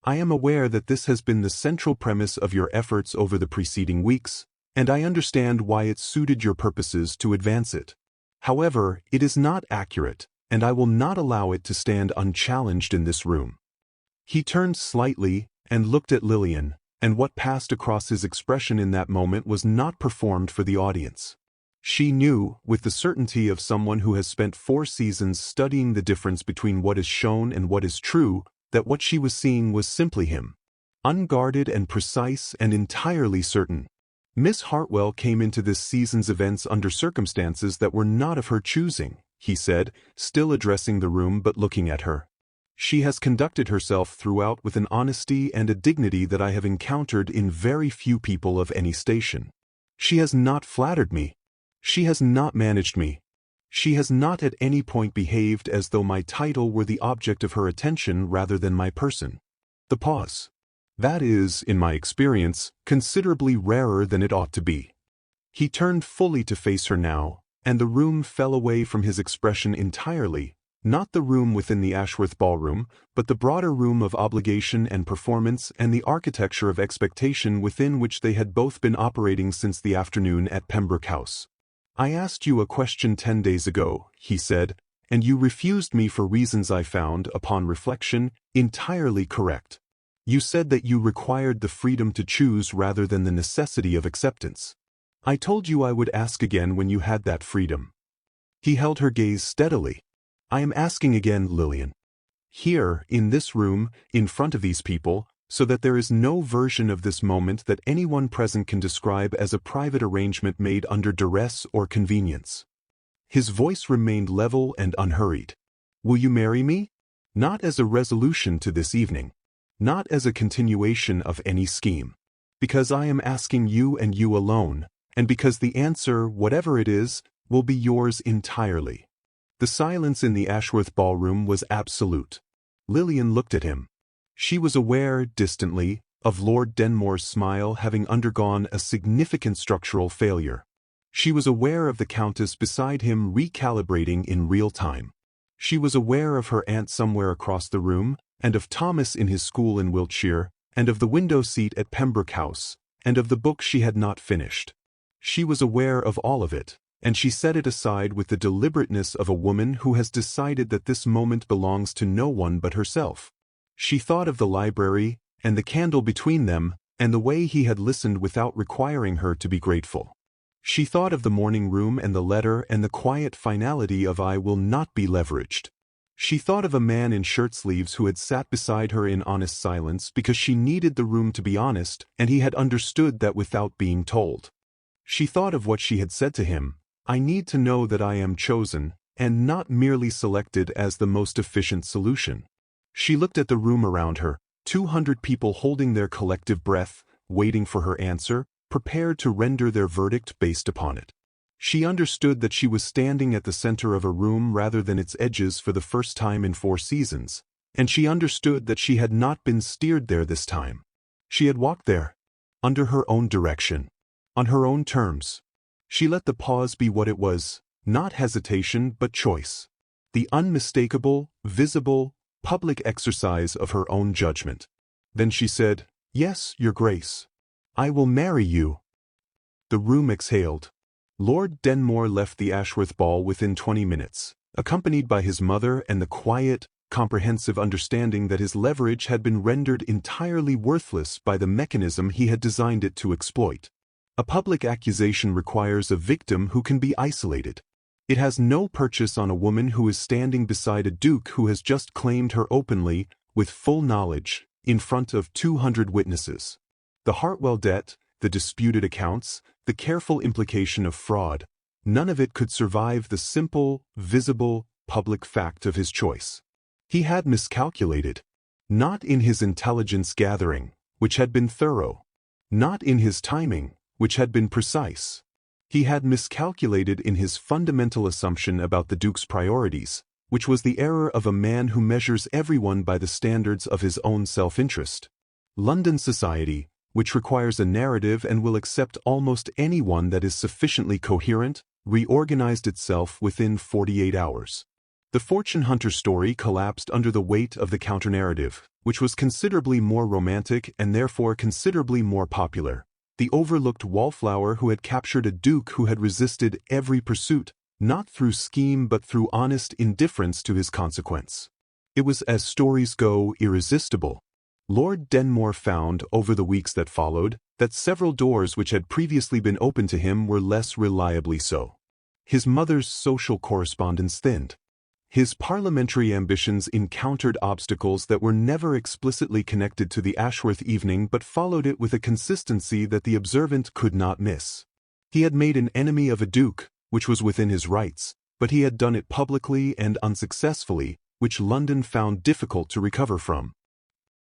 I am aware that this has been the central premise of your efforts over the preceding weeks, and I understand why it suited your purposes to advance it. However, it is not accurate, and I will not allow it to stand unchallenged in this room. He turned slightly and looked at Lillian, and what passed across his expression in that moment was not performed for the audience. She knew, with the certainty of someone who has spent 4 seasons studying the difference between what is shown and what is true, that what she was seeing was simply him. Unguarded and precise and entirely certain. Miss Hartwell came into this season's events under circumstances that were not of her choosing, he said, still addressing the room but looking at her. She has conducted herself throughout with an honesty and a dignity that I have encountered in very few people of any station. She has not flattered me. She has not managed me. She has not at any point behaved as though my title were the object of her attention rather than my person. The pause. That is, in my experience, considerably rarer than it ought to be. He turned fully to face her now, and the room fell away from his expression entirely, not the room within the Ashworth ballroom, but the broader room of obligation and performance and the architecture of expectation within which they had both been operating since the afternoon at Pembroke House. "I asked you a question 10 days ago," he said, "and you refused me for reasons I found, upon reflection, entirely correct. You said that you required the freedom to choose rather than the necessity of acceptance. I told you I would ask again when you had that freedom." He held her gaze steadily. "I am asking again, Lillian. Here, in this room, in front of these people, so that there is no version of this moment that anyone present can describe as a private arrangement made under duress or convenience." His voice remained level and unhurried. "Will you marry me? Not as a resolution to this evening. Not as a continuation of any scheme. Because I am asking you and you alone, and because the answer, whatever it is, will be yours entirely." The silence in the Ashworth ballroom was absolute. Lillian looked at him. She was aware, distantly, of Lord Denmore's smile having undergone a significant structural failure. She was aware of the Countess beside him recalibrating in real time. She was aware of her aunt somewhere across the room, and of Thomas in his school in Wiltshire, and of the window seat at Pembroke House, and of the book she had not finished. She was aware of all of it, and she set it aside with the deliberateness of a woman who has decided that this moment belongs to no one but herself. She thought of the library, and the candle between them, and the way he had listened without requiring her to be grateful. She thought of the morning room and the letter and the quiet finality of "I will not be leveraged." She thought of a man in shirt-sleeves who had sat beside her in honest silence because she needed the room to be honest, and he had understood that without being told. She thought of what she had said to him: "I need to know that I am chosen, and not merely selected as the most efficient solution." She looked at the room around her, 200 people holding their collective breath, waiting for her answer, prepared to render their verdict based upon it. She understood that she was standing at the center of a room rather than its edges for the first time in 4 seasons, and she understood that she had not been steered there this time. She had walked there, under her own direction, on her own terms. She let the pause be what it was, not hesitation but choice. The unmistakable, visible, public exercise of her own judgment. Then she said, "Yes, Your Grace. I will marry you." The room exhaled. Lord Denmore left the Ashworth ball within 20 minutes, accompanied by his mother and the quiet, comprehensive understanding that his leverage had been rendered entirely worthless by the mechanism he had designed it to exploit. A public accusation requires a victim who can be isolated. It has no purchase on a woman who is standing beside a duke who has just claimed her openly, with full knowledge, in front of 200 witnesses. The Hartwell debt, the disputed accounts, the careful implication of fraud, none of it could survive the simple, visible, public fact of his choice. He had miscalculated. Not in his intelligence gathering, which had been thorough. Not in his timing, which had been precise. He had miscalculated in his fundamental assumption about the Duke's priorities, which was the error of a man who measures everyone by the standards of his own self-interest. London society, which requires a narrative and will accept almost anyone that is sufficiently coherent, reorganized itself within 48 hours. The fortune hunter story collapsed under the weight of the counter-narrative, which was considerably more romantic and therefore considerably more popular. The overlooked Wallflower who had captured a duke who had resisted every pursuit, not through scheme but through honest indifference to his consequence. It was, as stories go, irresistible. Lord Denmore found, over the weeks that followed, that several doors which had previously been open to him were less reliably so. His mother's social correspondence thinned. His parliamentary ambitions encountered obstacles that were never explicitly connected to the Ashworth evening but followed it with a consistency that the observant could not miss. He had made an enemy of a duke, which was within his rights, but he had done it publicly and unsuccessfully, which London found difficult to recover from.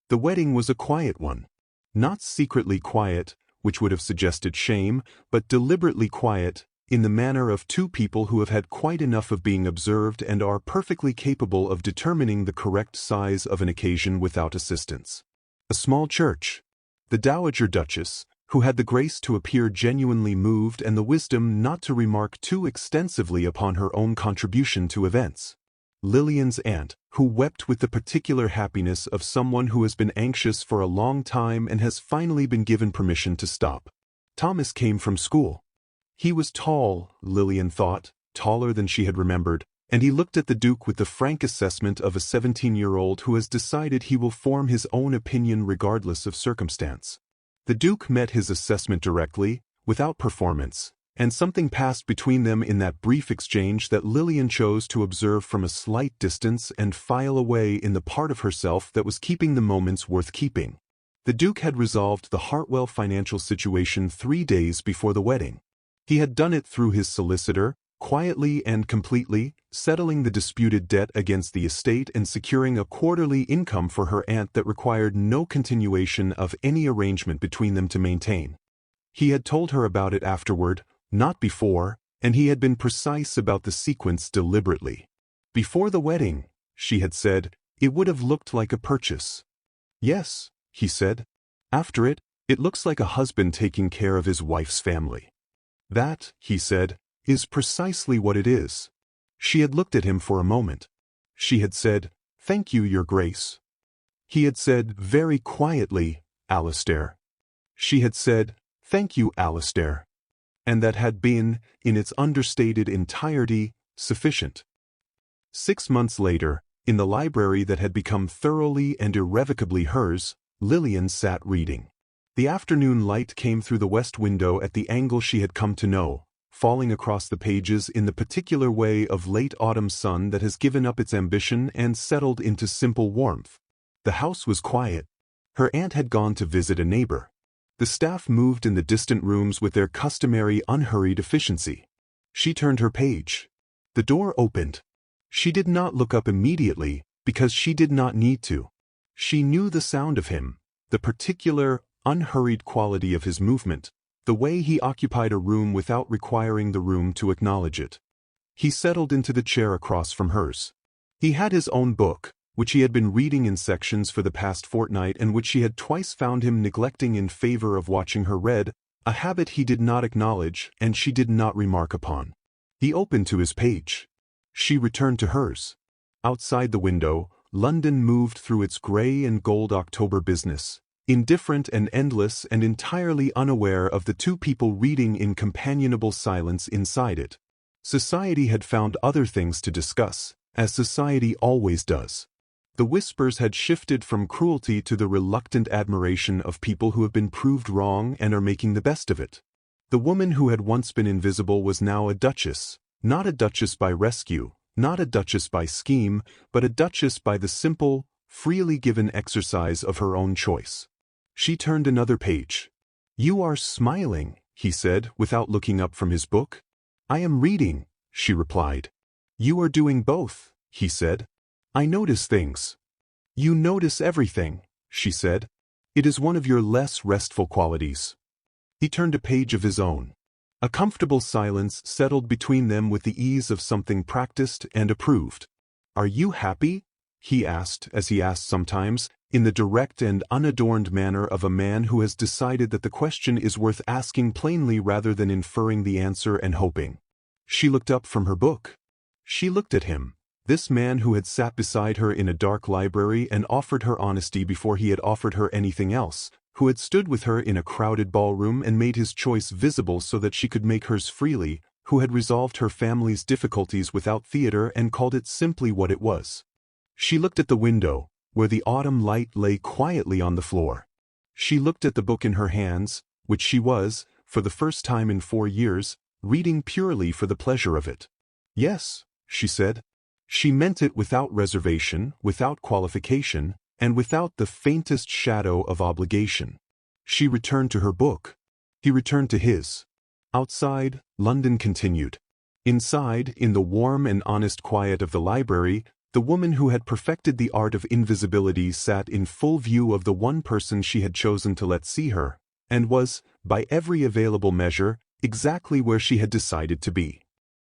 The wedding was a quiet one. Not secretly quiet, which would have suggested shame, but deliberately quiet, in the manner of two people who have had quite enough of being observed and are perfectly capable of determining the correct size of an occasion without assistance. A small church. The Dowager Duchess, who had the grace to appear genuinely moved and the wisdom not to remark too extensively upon her own contribution to events. Lillian's aunt, who wept with the particular happiness of someone who has been anxious for a long time and has finally been given permission to stop. Thomas came from school. He was tall, Lillian thought, taller than she had remembered, and he looked at the Duke with the frank assessment of a 17-year-old who has decided he will form his own opinion regardless of circumstance. The Duke met his assessment directly, without performance, and something passed between them in that brief exchange that Lillian chose to observe from a slight distance and file away in the part of herself that was keeping the moments worth keeping. The Duke had resolved the Hartwell financial situation 3 days before the wedding. He had done it through his solicitor, quietly and completely, settling the disputed debt against the estate and securing a quarterly income for her aunt that required no continuation of any arrangement between them to maintain. He had told her about it afterward, not before, and he had been precise about the sequence deliberately. Before the wedding, she had said, it would have looked like a purchase. Yes, he said. After it, it looks like a husband taking care of his wife's family. That, he said, is precisely what it is. She had looked at him for a moment. She had said, "Thank you, Your Grace." He had said very quietly, "Alistair." She had said, "Thank you, Alistair." And that had been, in its understated entirety, sufficient. 6 months later, in the library that had become thoroughly and irrevocably hers, Lillian sat reading. The afternoon light came through the west window at the angle she had come to know, falling across the pages in the particular way of late autumn sun that has given up its ambition and settled into simple warmth. The house was quiet. Her aunt had gone to visit a neighbor. The staff moved in the distant rooms with their customary unhurried efficiency. She turned her page. The door opened. She did not look up immediately, because she did not need to. She knew the sound of him, the particular, unhurried quality of his movement, the way he occupied a room without requiring the room to acknowledge it. He settled into the chair across from hers. He had his own book, which he had been reading in sections for the past fortnight and which she had twice found him neglecting in favor of watching her read, a habit he did not acknowledge and she did not remark upon. He opened to his page. She returned to hers. Outside the window, London moved through its grey and gold October business, indifferent and endless and entirely unaware of the two people reading in companionable silence inside it. Society had found other things to discuss, as society always does. The whispers had shifted from cruelty to the reluctant admiration of people who have been proved wrong and are making the best of it. The woman who had once been invisible was now a duchess, not a duchess by rescue, not a duchess by scheme, but a duchess by the simple, freely given exercise of her own choice. She turned another page. "You are smiling," he said, without looking up from his book. "I am reading," she replied. "You are doing both," he said. "I notice things." "You notice everything," she said. "It is one of your less restful qualities." He turned a page of his own. A comfortable silence settled between them with the ease of something practiced and approved. "Are you happy?" he asked, as he asked sometimes, in the direct and unadorned manner of a man who has decided that the question is worth asking plainly rather than inferring the answer and hoping. She looked up from her book. She looked at him, this man who had sat beside her in a dark library and offered her honesty before he had offered her anything else, who had stood with her in a crowded ballroom and made his choice visible so that she could make hers freely, who had resolved her family's difficulties without theater and called it simply what it was. She looked at the window, where the autumn light lay quietly on the floor. She looked at the book in her hands, which she was, for the first time in 4 years, reading purely for the pleasure of it. "Yes," she said. She meant it without reservation, without qualification, and without the faintest shadow of obligation. She returned to her book. He returned to his. Outside, London continued. Inside, in the warm and honest quiet of the library, the woman who had perfected the art of invisibility sat in full view of the one person she had chosen to let see her, and was, by every available measure, exactly where she had decided to be.